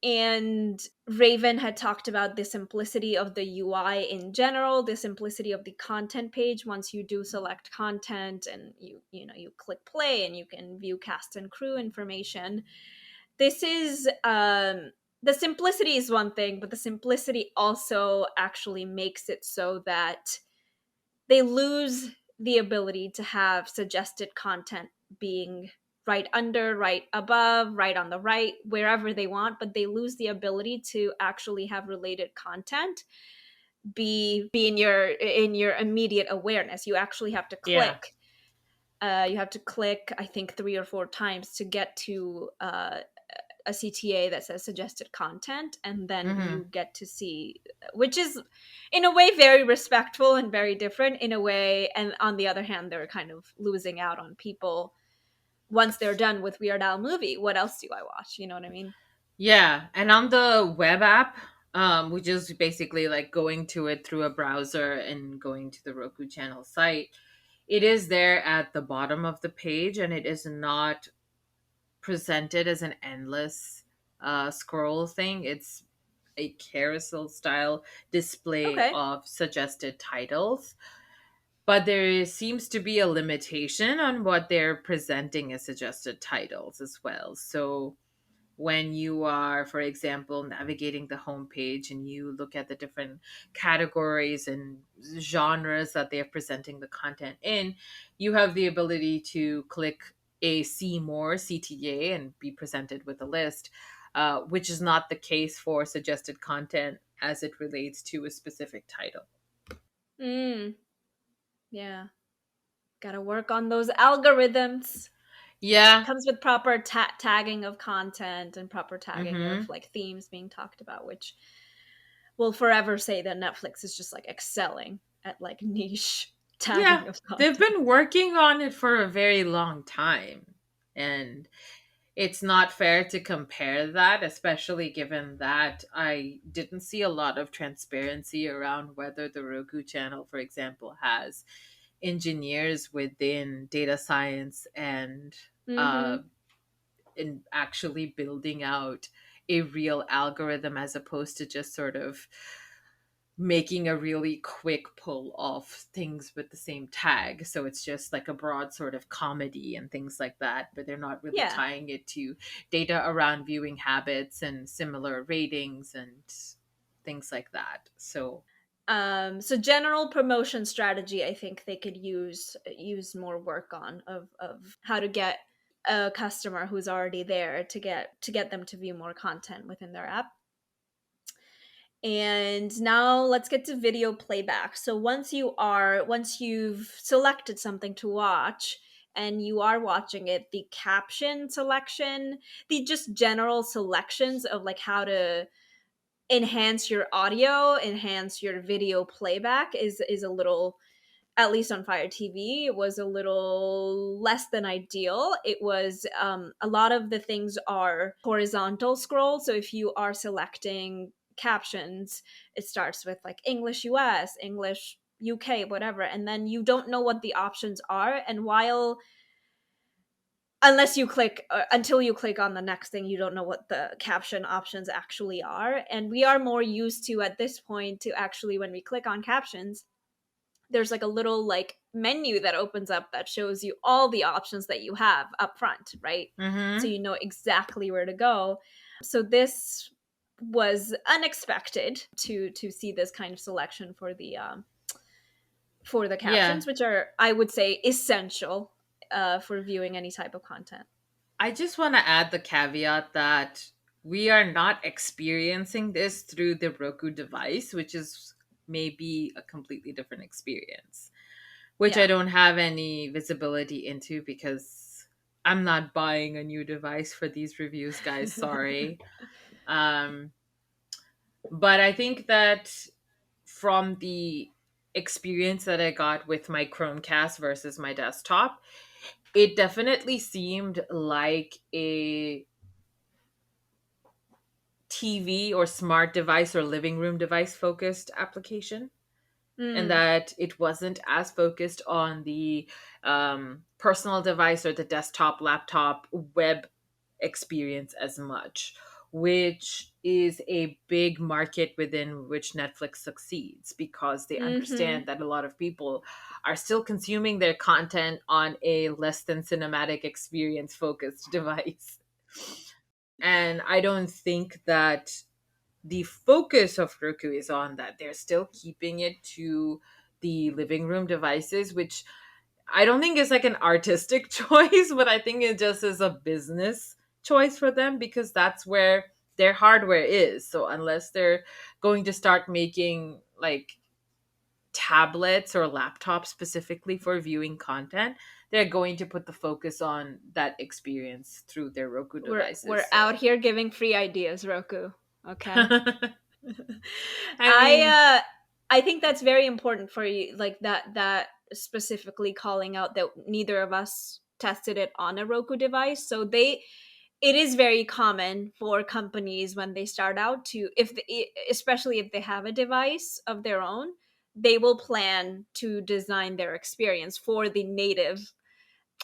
And Raven had talked about the simplicity of the UI in general, the simplicity of the content page. Once you do select content and you click play and you can view cast and crew information. This is the simplicity is one thing, but the simplicity also actually makes it so that they lose the ability to have suggested content being right under, right above, right on the right, wherever they want, but they lose the ability to actually have related content be in your immediate awareness. You actually have to Yeah. click. You have to click, I think, 3 or 4 times to get to a CTA that says suggested content, and then Hmm. you get to see, which is in a way very respectful and very different in a way. And on the other hand, they're kind of losing out on people once they're done with Weird Al movie. What else do I watch? You know what I mean? Yeah. And on the web app, which is basically like going to it through a browser and going to the Roku Channel site, it is there at the bottom of the page, and it is not presented as an endless scroll thing. It's a carousel style display Okay. of suggested titles, but there seems to be a limitation on what they're presenting as suggested titles as well. So when you are, for example, navigating the homepage and you look at the different categories and genres that they are presenting the content in, you have the ability to click a see more CTA and be presented with a list, which is not the case for suggested content as it relates to a specific title. Mm, yeah. Gotta work on those algorithms. Yeah. Comes with proper tagging of content and proper tagging of Mm-hmm. like themes being talked about, which will forever say that Netflix is just like excelling at like niche Yeah. tagging of They've content. been working on it for a very long time. And it's not fair to compare that, especially given that I didn't see a lot of transparency around whether the Roku channel, for example, has engineers within data science and uh, Mm-hmm. in actually building out a real algorithm as opposed to just sort of making a really quick pull off things with the same tag. So it's just like a broad sort of comedy and things like that, but they're not really Yeah. tying it to data around viewing habits and similar ratings and things like that. So, So general promotion strategy, I think they could use more work on of how to get a customer who's already there to get them to view more content within their app. And now let's get to video playback. So once you've selected something to watch and you are watching it, the caption selection, the just general selections of like how to enhance your audio, enhance your video playback is a little, at least on Fire TV, it was a little less than ideal. It was a lot of the things are horizontal scroll. So if you are selecting captions, it starts with like English US, English UK, whatever, and then you don't know what the options are. And while unless you click until you click on the next thing, you don't know what the caption options actually are. And we are more used to at this point to actually, when we click on captions, there's like a little like menu that opens up that shows you all the options that you have up front, right? So Mm-hmm. you know exactly where to go. So this was unexpected to see this kind of selection for the Yeah. captions, which are, I would say, essential for viewing any type of content. I just want to add the caveat that we are not experiencing this through the Roku device, which is maybe a completely different experience, which I Yeah. don't have any visibility into because I'm not buying a new device for these reviews, guys. Sorry. Um, but I think that from the experience that I got with my Chromecast versus my desktop, it definitely seemed like a TV or smart device or living room device focused application, and Mm. that it wasn't as focused on the personal device or the desktop, laptop, web experience as much, which is a big market within which Netflix succeeds because they Mm-hmm. understand that a lot of people are still consuming their content on a less than cinematic experience focused device. And I don't think that the focus of Roku is on that. They're still keeping it to the living room devices, which I don't think is like an artistic choice, but I think it just is a business choice for them because that's where their hardware is. So unless they're going to start making like tablets or laptops specifically for viewing content, they're going to put the focus on that experience through their Roku We're devices. out So here giving free ideas, Roku. Okay. I I mean, I think that's very important for you, like that specifically calling out that neither of us tested it on a Roku device. So it is very common for companies when they start out to, especially if they have a device of their own, they will plan to design their experience for the native,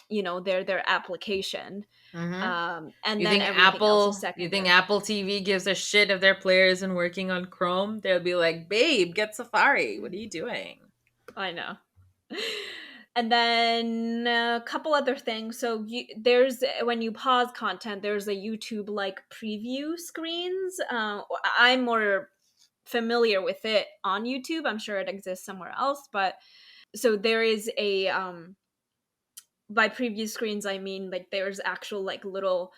their application, mhm. and You then think everything else is You think secondary. Apple TV gives a shit if their player isn't working on Chrome? They'll be like, "Babe, get Safari. What are you doing?" I know. And then a couple other things. So there's, when you pause content, there's a YouTube like preview screens. I'm more familiar with it on YouTube. I'm sure it exists somewhere else, but so there is a by preview screens I mean like there's actual like little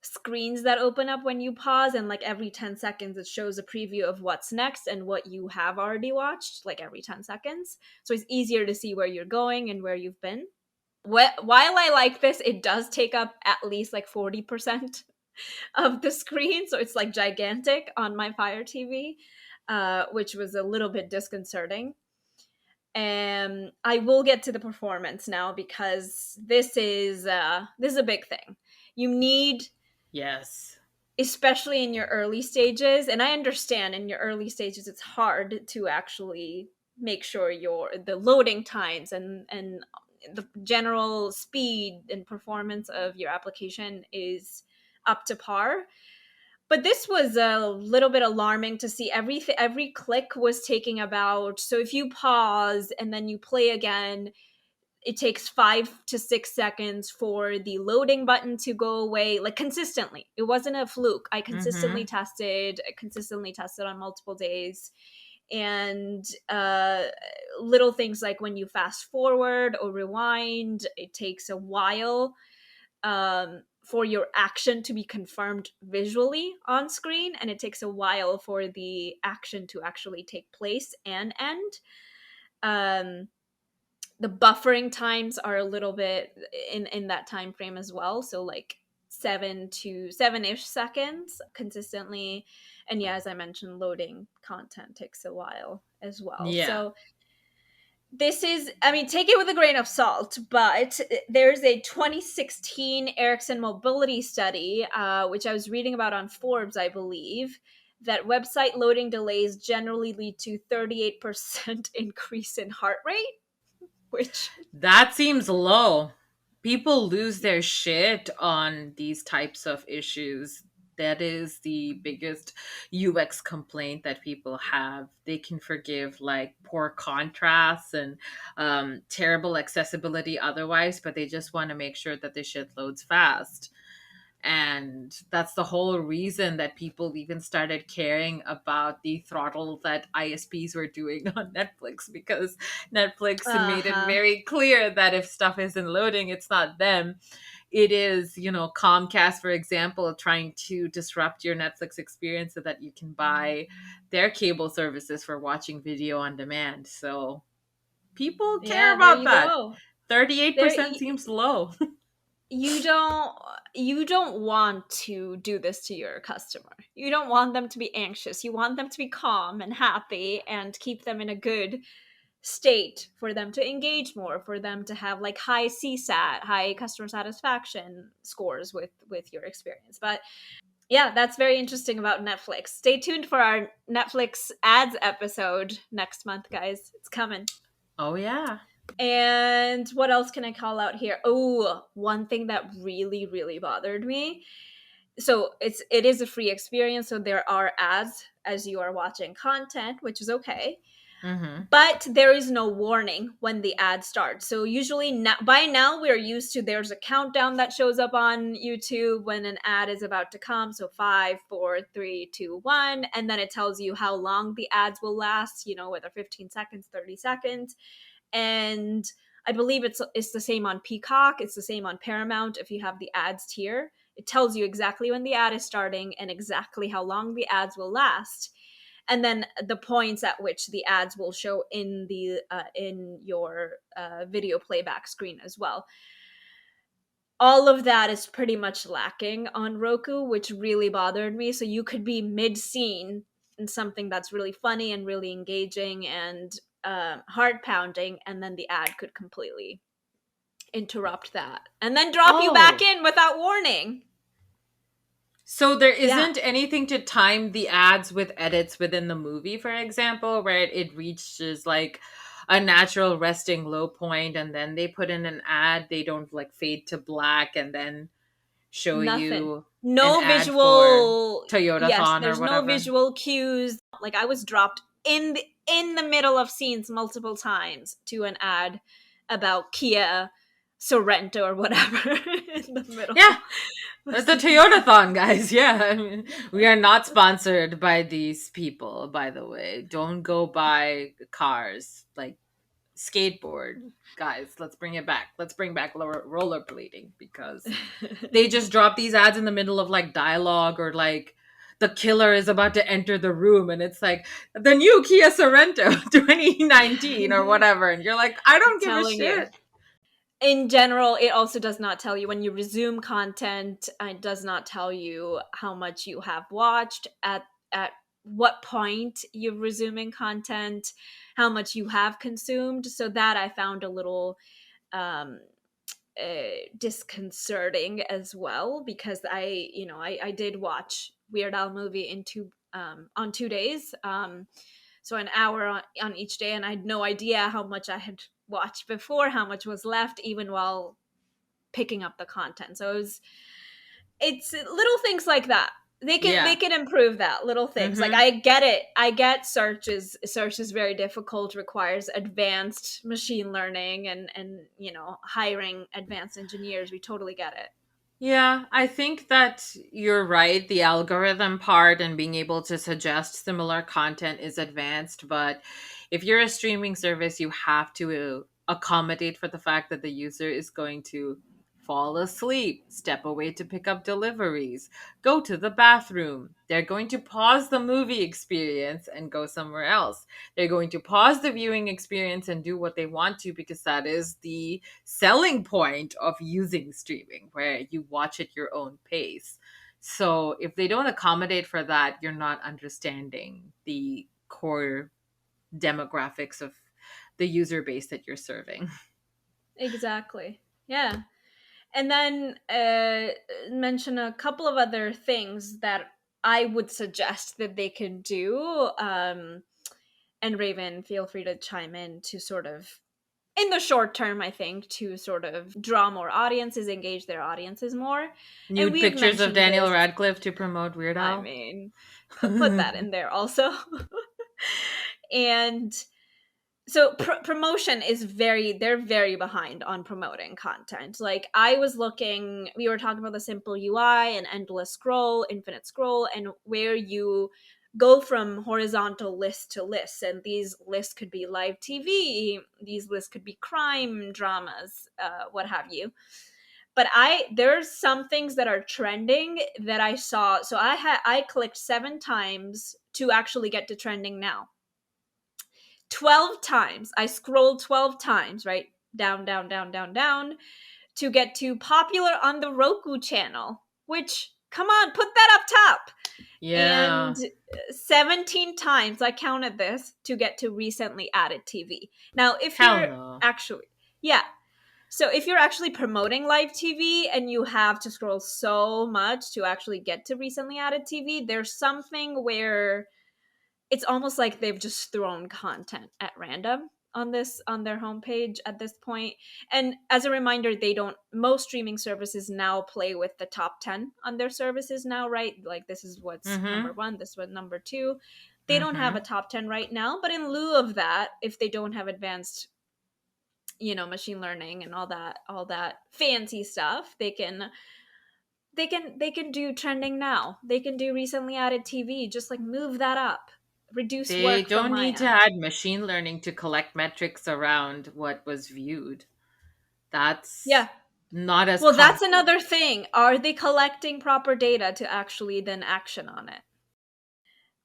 screens that open up when you pause, and like every 10 seconds it shows a preview of what's next and what you have already watched, like every 10 seconds, so it's easier to see where you're going and where you've been. While I like this, it does take up at least like 40% of the screen, so it's like gigantic on my Fire TV, which was a little bit disconcerting. And I will get to the performance now because this is a big thing. You need, Yes. especially in your early stages, and I understand in your early stages it's hard to actually make sure your the loading times and the general speed and performance of your application is up to par. But this was a little bit alarming to see. Every click was taking about, so if you pause and then you play again, it takes 5 to 6 seconds for the loading button to go away, like consistently. It wasn't a fluke. Mm-hmm. I consistently tested on multiple days. And little things like when you fast forward or rewind, it takes a while for your action to be confirmed visually on screen, and it takes a while for the action to actually take place and end. Um, the buffering times are a little bit in that time frame as well, so like 7 to 7-ish seconds consistently. And yeah, as I mentioned, loading content takes a while as well. Yeah. So this is, I mean, take it with a grain of salt, but there's a 2016 Ericsson mobility study, which I was reading about on Forbes, I believe, that website loading delays generally lead to 38% increase in heart rate, which, That seems low. People lose their shit on these types of issues. That is the biggest UX complaint that people have. They can forgive like poor contrast and terrible accessibility otherwise, but they just want to make sure that the shit loads fast. And that's the whole reason that people even started caring about the throttle that ISPs were doing on Netflix, because Netflix made it Uh-huh. very clear that if stuff isn't loading, it's not them. It is, Comcast, for example, trying to disrupt your Netflix experience so that you can buy their cable services for watching video on demand. So people care Yeah, there about you that. go. There 38% seems low. you don't you don't want to do this to your customer. You don't want them to be anxious. You want them to be calm and happy and keep them in a good state for them to engage more, for them to have like high CSAT, high customer satisfaction scores with your experience. But yeah, that's very interesting about Netflix. Stay tuned for our Netflix ads episode next month, guys. It's coming. Oh, yeah. And what else can I call out here? Oh, one thing that really, really bothered me. So it is a free experience, so there are ads as you are watching content, which is okay. Mm-hmm. But there is no warning when the ad starts. So usually by now we're used to, there's a countdown that shows up on YouTube when an ad is about to come. So 5, 4, 3, 2, 1, and then it tells you how long the ads will last. Whether 15 seconds, 30 seconds, and I believe it's the same on Peacock. It's the same on Paramount. If you have the ads tier, it tells you exactly when the ad is starting and exactly how long the ads will last, and then the points at which the ads will show in your video playback screen as well. All of that is pretty much lacking on Roku, which really bothered me. So you could be mid scene in something that's really funny and really engaging and heart pounding, and then the ad could completely interrupt that and then drop you back Oh, in without warning. so there Yeah, isn't anything to time the ads with edits within the movie, for example, where it reaches like a natural resting low point and then they put in an ad, they don't like fade to black and then show nothing. you an No ad for visual. Toyota Yes, Thon or there's no whatever. visual cues. Like I was dropped in the middle of scenes multiple times to an ad about Kia Sorrento or whatever in the Yeah, middle of the scenes. Toyota Thon guys. Yeah, I mean, we are not sponsored by these people, by the way. Don't go buy cars. Like, skateboard, guys. Let's bring it back. Let's bring back rollerblading, because they just drop these ads in the middle of like dialogue, or like the killer is about to enter the room and it's like the new Kia Sorrento 2019 or whatever, and you're like, I don't give a Telling you. shit. In general, it also does not tell you when you resume content. It does not tell you how much you have watched at what point you're resuming content, how much you have consumed. So that I found a little um, disconcerting as well, because I did watch Weird Al movie on 2 days. So an hour on each day, and I had no idea how much I had watched before, how much was left, even while picking up the content. So it's little things like that. They Yeah. can improve that, little things. Like Mm-hmm. I get it. I get search is very difficult, requires advanced machine learning and hiring advanced engineers. We totally get it. Yeah, I think that you're right. The algorithm part and being able to suggest similar content is advanced, but if you're a streaming service, you have to accommodate for the fact that the user is going to fall asleep, step away to pick up deliveries, go to the bathroom. They're going to pause the movie experience and go somewhere else. They're going to pause the viewing experience and do what they want to, because that is the selling point of using streaming, where you watch at your own pace. So if they don't accommodate for that, you're not understanding the core demographics of the user base that you're serving. Exactly. Yeah. And then mention a couple of other things that I would suggest that they could do. And Raven, feel free to chime in to sort of in the short term, I think, to sort of draw more audiences, engage their audiences more. And Nude we've pictures of mentioned Daniel this. Radcliffe to promote Weird I Al. mean, put that in there also. And so promotion is they're very behind on promoting content. Like, I was looking, we were talking about the simple UI and endless scroll, infinite scroll, and where you go from horizontal list to list, and these lists could be live TV, these lists could be crime dramas, what have you. But there's some things that are trending that I saw. So I clicked 7 times to actually get to trending now. 12 times. I scrolled 12 times, right? Down, down, down, down, down to get to popular on the Roku channel, which, come on, put that up top. And Yeah. 17 times I counted this to get to recently added TV. Now, if Hell you're no. actually, yeah. So if you're actually promoting live TV and you have to scroll so much to actually get to recently added TV, there's something where it's almost like they've just thrown content at random on their homepage at this point. And as a reminder, they don't most streaming services now play with the top 10 on their services now, right? Like, this is what's number Mm-hmm. 1, this was number 2. They don't have a Mm-hmm. top 10 right now, but in lieu of that, if they don't have advanced, machine learning and all that fancy stuff, they can do trending now. They can do recently added TV, just like move that up, reduce They work from don't my need to end. add machine learning to collect metrics around what was viewed. That's Yeah. not as Well, that's complex. another thing. Are they collecting proper data to actually then action on it?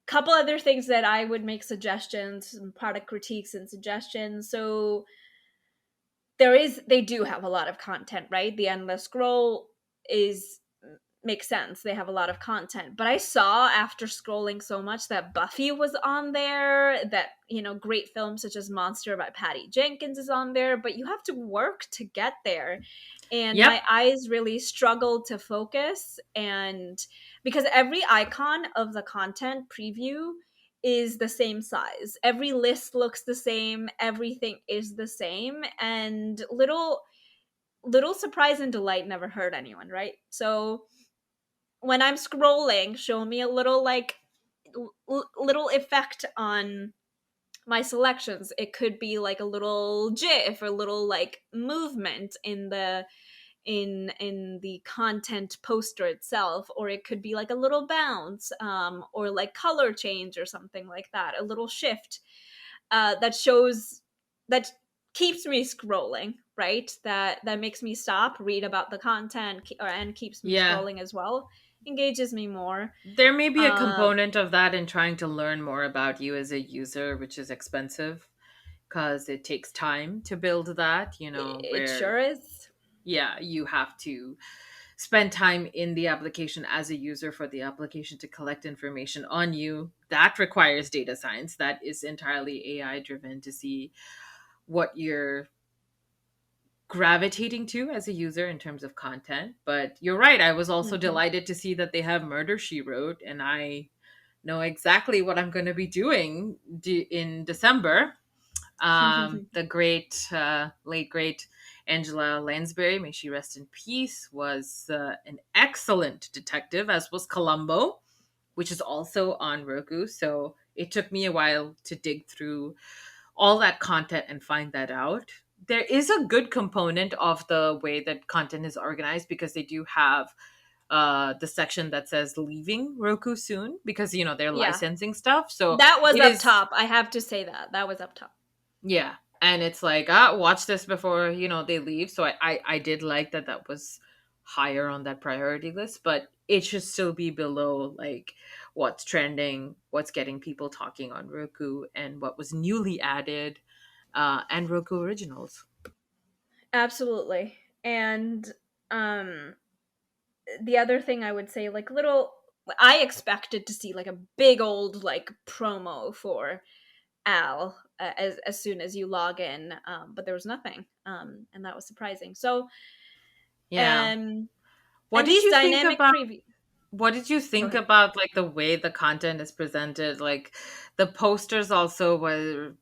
Couple other things that I would make suggestions, some product critiques and suggestions. So they do have a lot of content, right? The endless scroll is makes sense. They have a lot of content. But I saw after scrolling so much that Buffy was on there, that, great films such as Monster by Patty Jenkins is on there, but you have to work to get there. And Yep. my eyes really struggled to focus, and because every icon of the content preview is the same size. Every list looks the same, everything is the same, and little surprise and delight never hurt anyone, right? So when I'm scrolling, show me a little, like, little effect on my selections. It could be like a little gif or little, like, movement in the content poster itself, or it could be like a little bounce, or like color change or something like that, a little shift, that keeps me scrolling, right? That makes me stop, read about the content, and keeps me Yeah. scrolling as well, engages me more. There may be a um component of that in trying to learn more about you as a user, which is expensive because it takes time to build that, it where, sure is. yeah, you have to spend time in the application as a user for the application to collect information on you. That requires data science. That is entirely AI driven to see what you're gravitating to as a user in terms of content. But you're right. I was also Mhm. delighted to see that they have Murder She Wrote, and I know exactly what I'm going to be doing in December. The great, late great Angela Lansbury, may she rest in peace, was an excellent detective, as was Columbo, which is also on Roku. So it took me a while to dig through all that content and find that out. There is a good component of the way that content is organized because they do have the section that says leaving Roku soon because they're Yeah, licensing stuff. So that was it up is, top. I have to say that was up top. yeah, and it's like, watch this before they leave. So I did like that that was higher on that priority list, but it should still be below like what's trending, what's getting people talking on Roku, and what was newly added, and Roku originals. Absolutely. And um the other thing I would say, like, little, I expected to see like a big old, like, promo for Al, as soon as you log in, but there was nothing, and that was surprising. So, Yeah. um, What and did these you think dynamic about preview. what did you Go think ahead. about like the way the content is presented? Like the posters also were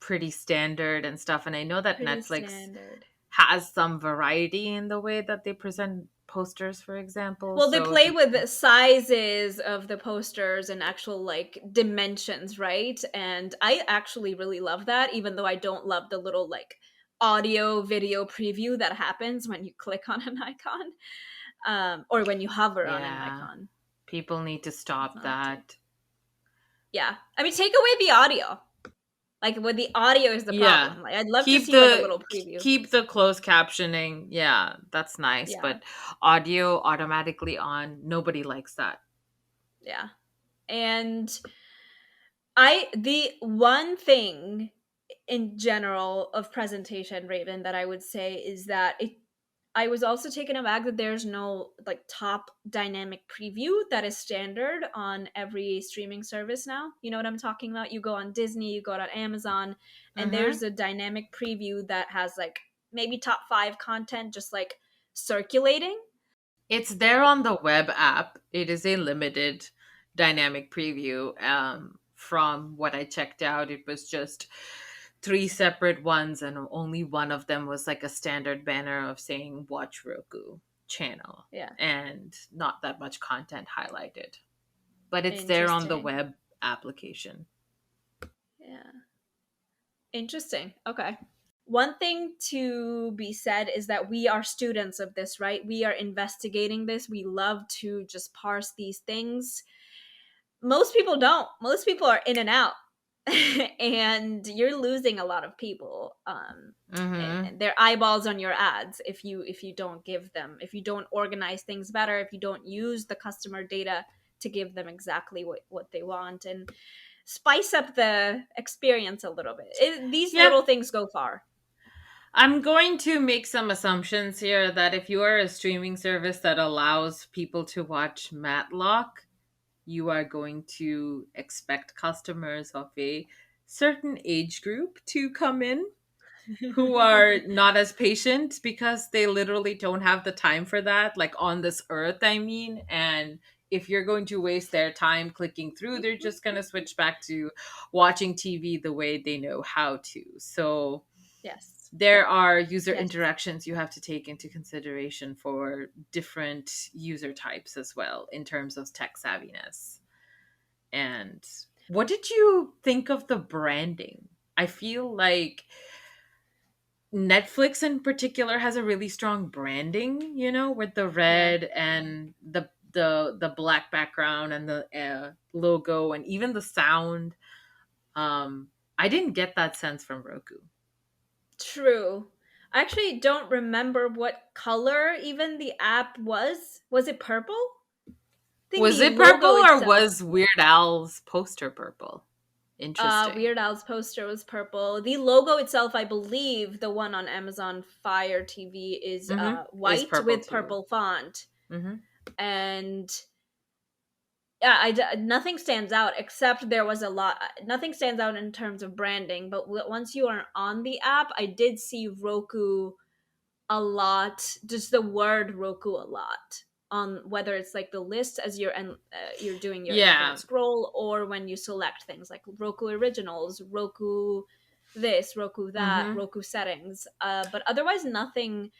pretty standard and stuff. And I know that Pretty Netflix standard. has some variety in the way that they present posters, for example. Well, they So play with the sizes of the posters and actual like dimensions, right? And I actually really love that, even though I don't love the little like audio video preview that happens when you click on an icon, or when you hover on an yeah, icon. people need to It's stop not. that. Yeah, I mean, take away the audio. Like, when the audio is the Yeah. problem. Like, I'd love to see like a little preview. Keep the closed captioning. Yeah, that's nice, Yeah, but audio automatically on, nobody likes that. yeah. And the one thing in general of presentation, Raven, that I would say is that I was also taken aback that there's no like top dynamic preview that is standard on every streaming service now. You know what I'm talking about? You go on Disney, you go on Amazon, and Mm-hmm. there's a dynamic preview that has like maybe top 5 content just like circulating. It's there on the web app. It is a limited dynamic preview. From what I checked out, it was just three separate ones, and only one of them was like a standard banner of saying "Watch Roku Channel," Yeah. and not that much content highlighted. But it's there on the Interesting. web application. Yeah. Interesting. Okay. One thing to be said is that we are students of this, right? We are investigating this. We love to just parse these things. Most people don't. Most people are in and out. And you're losing a lot of people, Mm-hmm. and their eyeballs on your ads if you don't give them, if you don't organize things better, if you don't use the customer data to give them exactly what they want and spice up the experience a little bit. These Yep. little things go far. I'm going to make some assumptions here that if you are a streaming service that allows people to watch Matlock, you are going to expect customers of a certain age group to come in who are not as patient because they literally don't have the time for that, like on this earth, I mean. And if you're going to waste their time clicking through, they're just going to switch back to watching TV the way they know how to. So Yes. there are user Yes. interactions you have to take into consideration for different user types as well in terms of tech savviness. And what did you think of the branding? I feel like Netflix in particular has a really strong branding, with the Yeah. red and the black background and the logo and even the sound. I didn't get that sense from Roku. True. I actually don't remember what color even the app was. Was it purple? I think Was the it purple logo or itself. was Weird Al's poster purple? Interesting. Weird Al's poster was purple. The logo itself, I believe, the one on Amazon Fire TV is Mm-hmm. Is white purple with too. purple font, Mm-hmm. and yeah, nothing stands out except there was a lot. Nothing stands out in terms of branding, but once you are on the app, I did see Roku a lot, just the word Roku a lot, on whether it's like the list as you're doing your infinite Yeah. scroll, or when you select things like Roku Originals, Roku this, Roku that, Mm-hmm. Roku settings, but otherwise nothing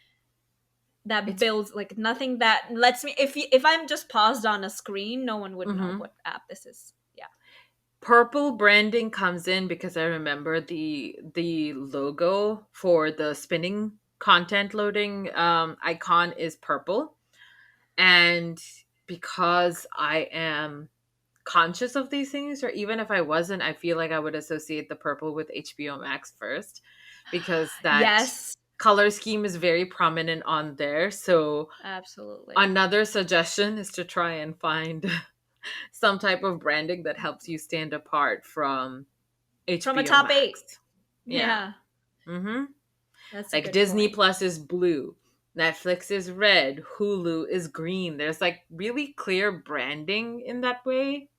that It's builds, like nothing that lets me, if I'm just paused on a screen, no one would know mm-hmm. what app this is. Yeah. Purple branding comes in because I remember the logo for the spinning content loading icon is purple, and because I am conscious of these things, or even if I wasn't, I feel like I would associate the purple with HBO Max first because that Yes, color scheme is very prominent on there. So absolutely. another suggestion is to try and find some type of branding that helps you stand apart from From a HBO top 8. Max. Yeah. Yeah, Mm-hmm. that's a Like good Disney point. Plus is blue, Netflix is red, Hulu is green. There's like really clear branding in that way.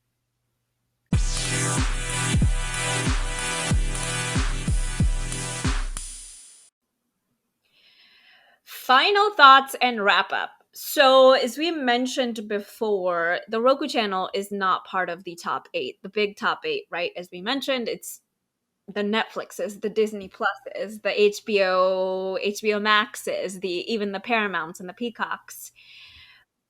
Final thoughts and wrap up. So, as we mentioned before, the Roku channel is not part of the top 8, the big top 8, right? As we mentioned, it's the Netflixes, the Disney Pluses, the HBO Maxes, the even the Paramounts and the Peacocks.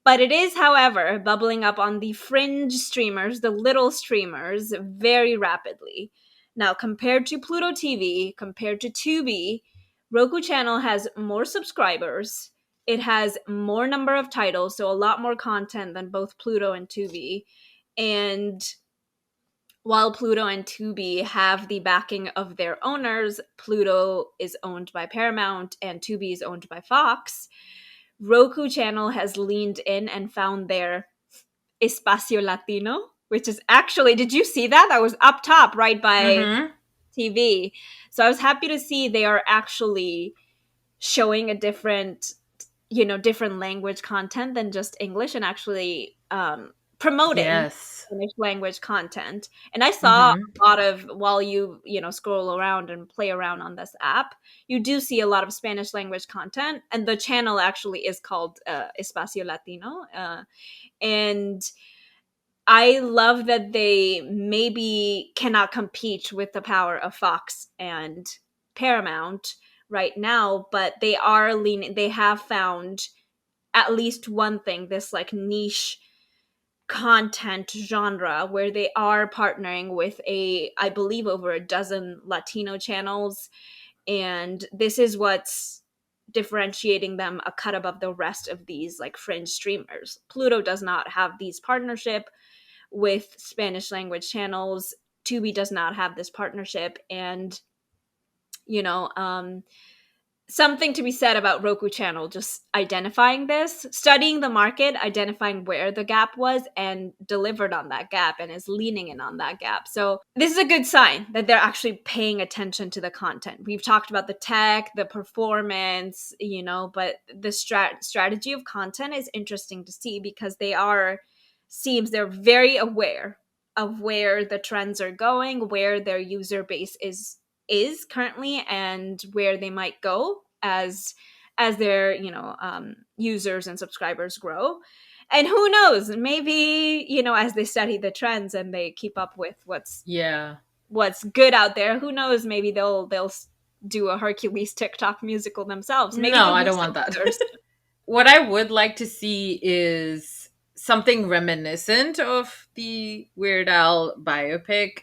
But it is, however, bubbling up on the fringe streamers, the little streamers, very rapidly. Now, compared to Pluto TV, compared to Tubi, Roku Channel has more subscribers. It has more number of titles, so a lot more content than both Pluto and Tubi. And while Pluto and Tubi have the backing of their owners, Pluto is owned by Paramount and Tubi is owned by Fox. Roku Channel has leaned in and found their Espacio Latino, which is actually, did you see that? That was up top right by Mm-hmm. TV. So I was happy to see they are actually showing a different, different language content than just English, and actually promoting Yes. Spanish language content. And I saw Mm-hmm. a lot of, while scroll around and play around on this app, you do see a lot of Spanish language content, and the channel actually is called Espacio Latino. And I love that they maybe cannot compete with the power of Fox and Paramount right now, but they have found at least one thing, this like niche content genre where they are partnering with I believe over a dozen Latino channels, and this is what's differentiating them a cut above the rest of these like fringe streamers. Pluto does not have these partnership with Spanish language channels. Tubi does not have this partnership, and you know, something to be said about Roku Channel just identifying this, studying the market, identifying where the gap was, and delivered on that gap and is leaning in on that gap. So, this is a good sign that they're actually paying attention to the content. We've talked about the tech, the performance, but the strategy of content is interesting to see because seems they're very aware of where the trends are going, where their user base is currently, and where they might go as their users and subscribers grow. And who knows, maybe as they study the trends and they keep up with Yeah. what's good out there, who knows, maybe they'll do a Hercules TikTok musical themselves. Maybe No, they'll I do don't want something that. first. What I would like to see is something reminiscent of the Weird Al biopic.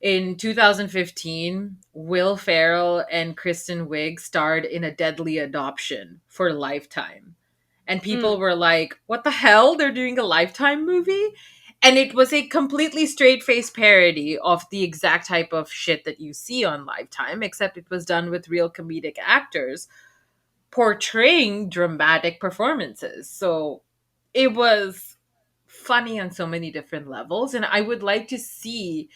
In 2015, Will Ferrell and Kristen Wiig starred in A Deadly Adoption for Lifetime. And Mm, people were like, what the hell? They're doing a Lifetime movie? And it was a completely straight face parody of the exact type of shit that you see on Lifetime, except it was done with real comedic actors portraying dramatic performances. So it was funny on so many different levels. And I would like to see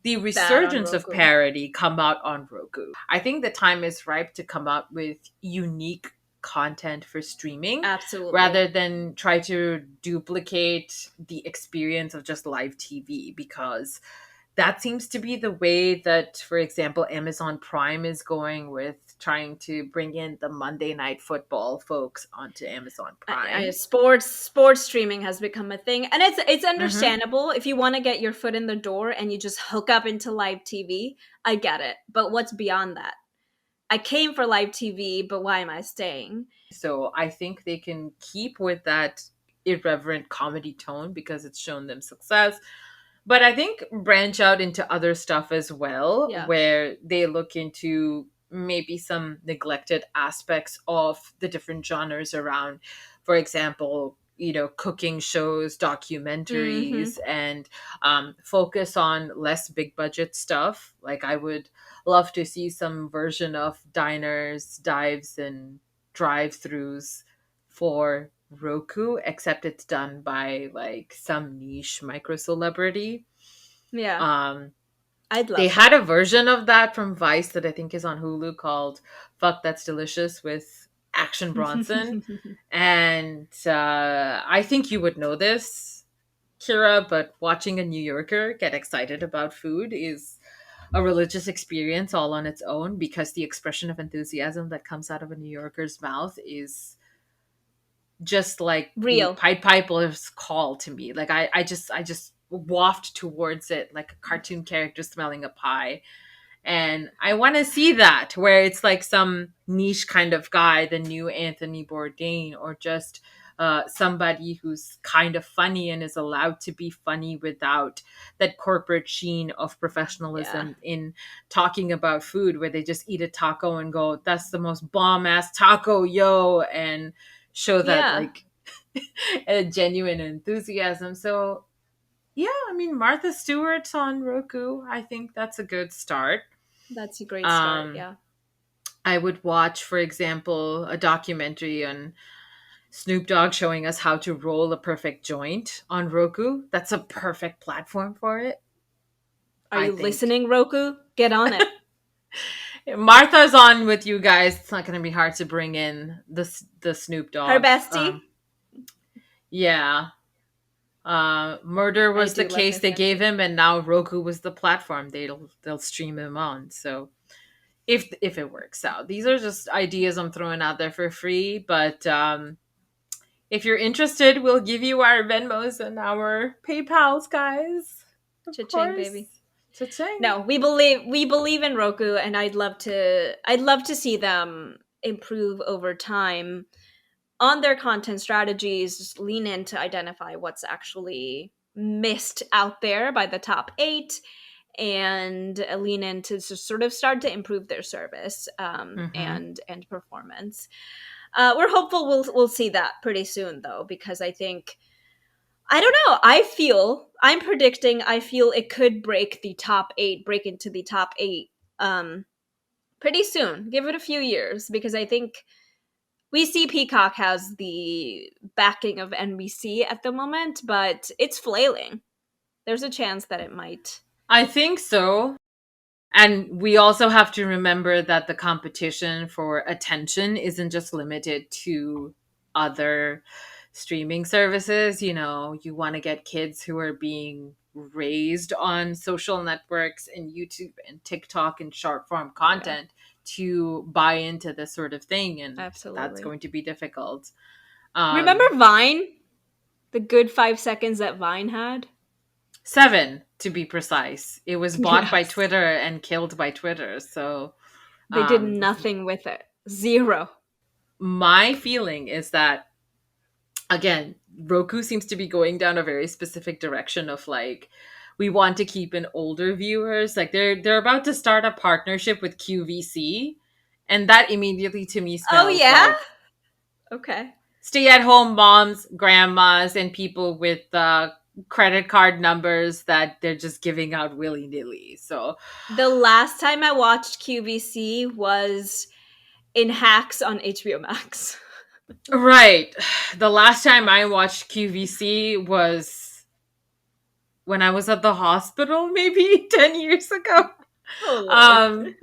the that on resurgence of Roku. parody come out on Roku. I think the time is ripe to come out with unique content for streaming Absolutely. rather than try to duplicate the experience of just live TV, because that seems to be the way that, for example, Amazon Prime is going with trying to bring in the Monday Night Football folks onto Amazon Prime. Sports streaming has become a thing, and it's Hmm. understandable if you want to get your foot in the door and you just hook up into live TV. I get it, but what's beyond that? I came for live TV, but why am I staying? So I think they can keep with that irreverent comedy tone because it's shown them success. But I think branch out into other stuff as well, Yeah. where they look into maybe some neglected aspects of the different genres around, for example, cooking shows, Mm-hmm. documentaries, and focus on less big budget stuff. Like, I would love to see some version of diners, dives, and drive throughs for Roku, except it's done by like some niche micro celebrity. Yeah, Um, I'd they love had that. a version of that from Vice that I think is on Hulu called "Fuck That's Delicious" with Action Bronson, and I think you would know this, Kira. But watching a New Yorker get excited about food is a religious experience all on its own, because the expression of enthusiasm that comes out of a New Yorker's mouth is just like the Real. Pied Piper's call to me. Like, I just waft towards it like a cartoon character smelling a pie. And I want to see that, where it's like some niche kind of guy, the new Anthony Bourdain, or just somebody who's kind of funny and is allowed to be funny without that corporate sheen of Yeah. professionalism in talking about food, where they just eat a taco and go, "That's the most bomb ass taco, yo," and show that Yeah. like a genuine enthusiasm. So yeah, I mean, Martha Stewart's on Roku. I think that's a good start. That's a great start. Um, Yeah. I would watch, for example, a documentary on Snoop Dogg showing us how to roll a perfect joint on Roku. That's a perfect platform for it, Are I you think. listening, Roku? Get on it. Martha's on with you guys. It's not going to be hard to bring in the Snoop Her Dogg. bestie. Yeah. Murder I was the do love case his they gave bestie. him, and now Roku was the platform they'll stream him on. So if it works out, these are just ideas I'm throwing out there for free. But if you're interested, we'll give you our Venmos and our PayPal's, guys. Of Cha-ching, course. baby. Cha-ching. No, we believe in Roku, and I'd love to see them improve over time on their content strategies. Just lean in to identify what's actually missed out there by the top eight, and lean in to just sort of start to improve their service, Mm-hmm. and performance. We're hopeful we'll see that pretty soon, though, because I don't know. I'm predicting. I feel it could break into the top eight, um, pretty soon. Give it a few years, because I think we see Peacock has the backing of NBC at the moment, but it's flailing. There's a chance that it might. I think so. And we also have to remember that the competition for attention isn't just limited to other streaming services. You know, you want to get kids who are being raised on social networks and YouTube and TikTok and short form Yeah, content to buy into this sort of thing. And that's absolutely. going to be difficult. Remember Um, Vine? The good 5 seconds that Vine had? 7 to be precise. It was bought by Yes. Twitter and killed by Twitter. So They did um, nothing with it. Zero. my feeling is that, again, Roku seems to be going down a very specific direction of like, we want to keep in older viewers. Like they're about to start a partnership with QVC, and that immediately to me Oh, smells yeah? like Okay. stay at home moms, grandmas, and people with credit card numbers that they're just giving out willy nilly. So The last time I watched QVC was in Hacks on HBO Max. right, the last time I watched QVC was when I was at the hospital, maybe 10 years ago. Oh, Lord. Um,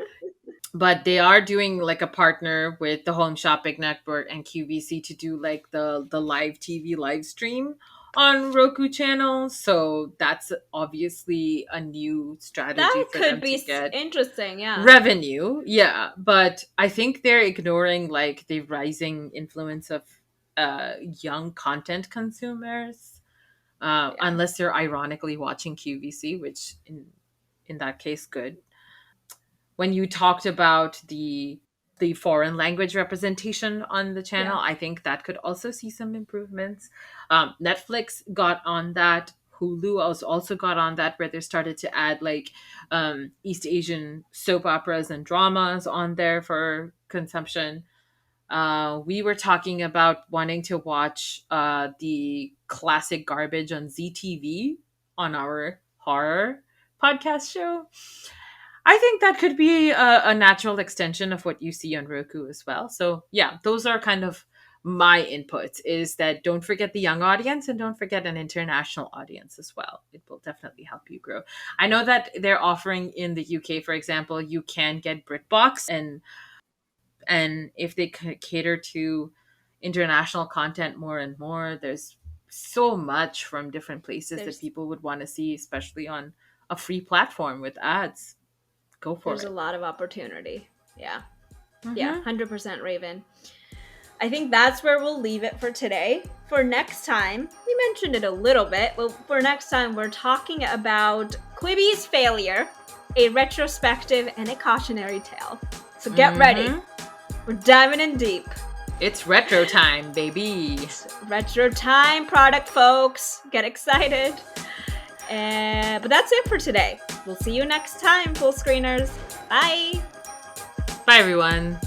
but they are doing like a partner with the Home Shopping Network and QVC to do like the live TV live stream on Roku Channel. So that's obviously a new strategy That for could them be to get interesting, yeah. revenue. Yeah, but I think they're ignoring like the rising influence of young content consumers, Yeah. unless they're ironically watching QVC, which in that case, good. When you talked about the foreign language representation on the channel, Yeah. I think that could also see some improvements. Netflix got on that. Hulu also got on that, where they started to add like East Asian soap operas and dramas on there for consumption. We were talking about wanting to watch the classic garbage on ZTV on our horror podcast show. I think that could be a natural extension of what you see on Roku as well. So yeah, those are kind of my inputs, is that don't forget the young audience and don't forget an international audience as well. It will definitely help you grow. I know that they're offering in the UK, for example, you can get BritBox, and if they cater to international content more and more, there's so much from different places that There's people would want to see, especially on a free platform with ads. Go for there's a it. lot of opportunity. Yeah. Yeah, Mm-hmm. 100% Raven. I think that's where we'll leave it for today. For next time, we mentioned it a little bit, but for next time, we're talking about Quibi's failure, a retrospective and a cautionary tale. So get ready. We're diving in deep. It's retro time, baby. It's retro time, product folks. Get excited. But that's it for today. We'll see you next time, Full Screeners. Bye. Bye, everyone.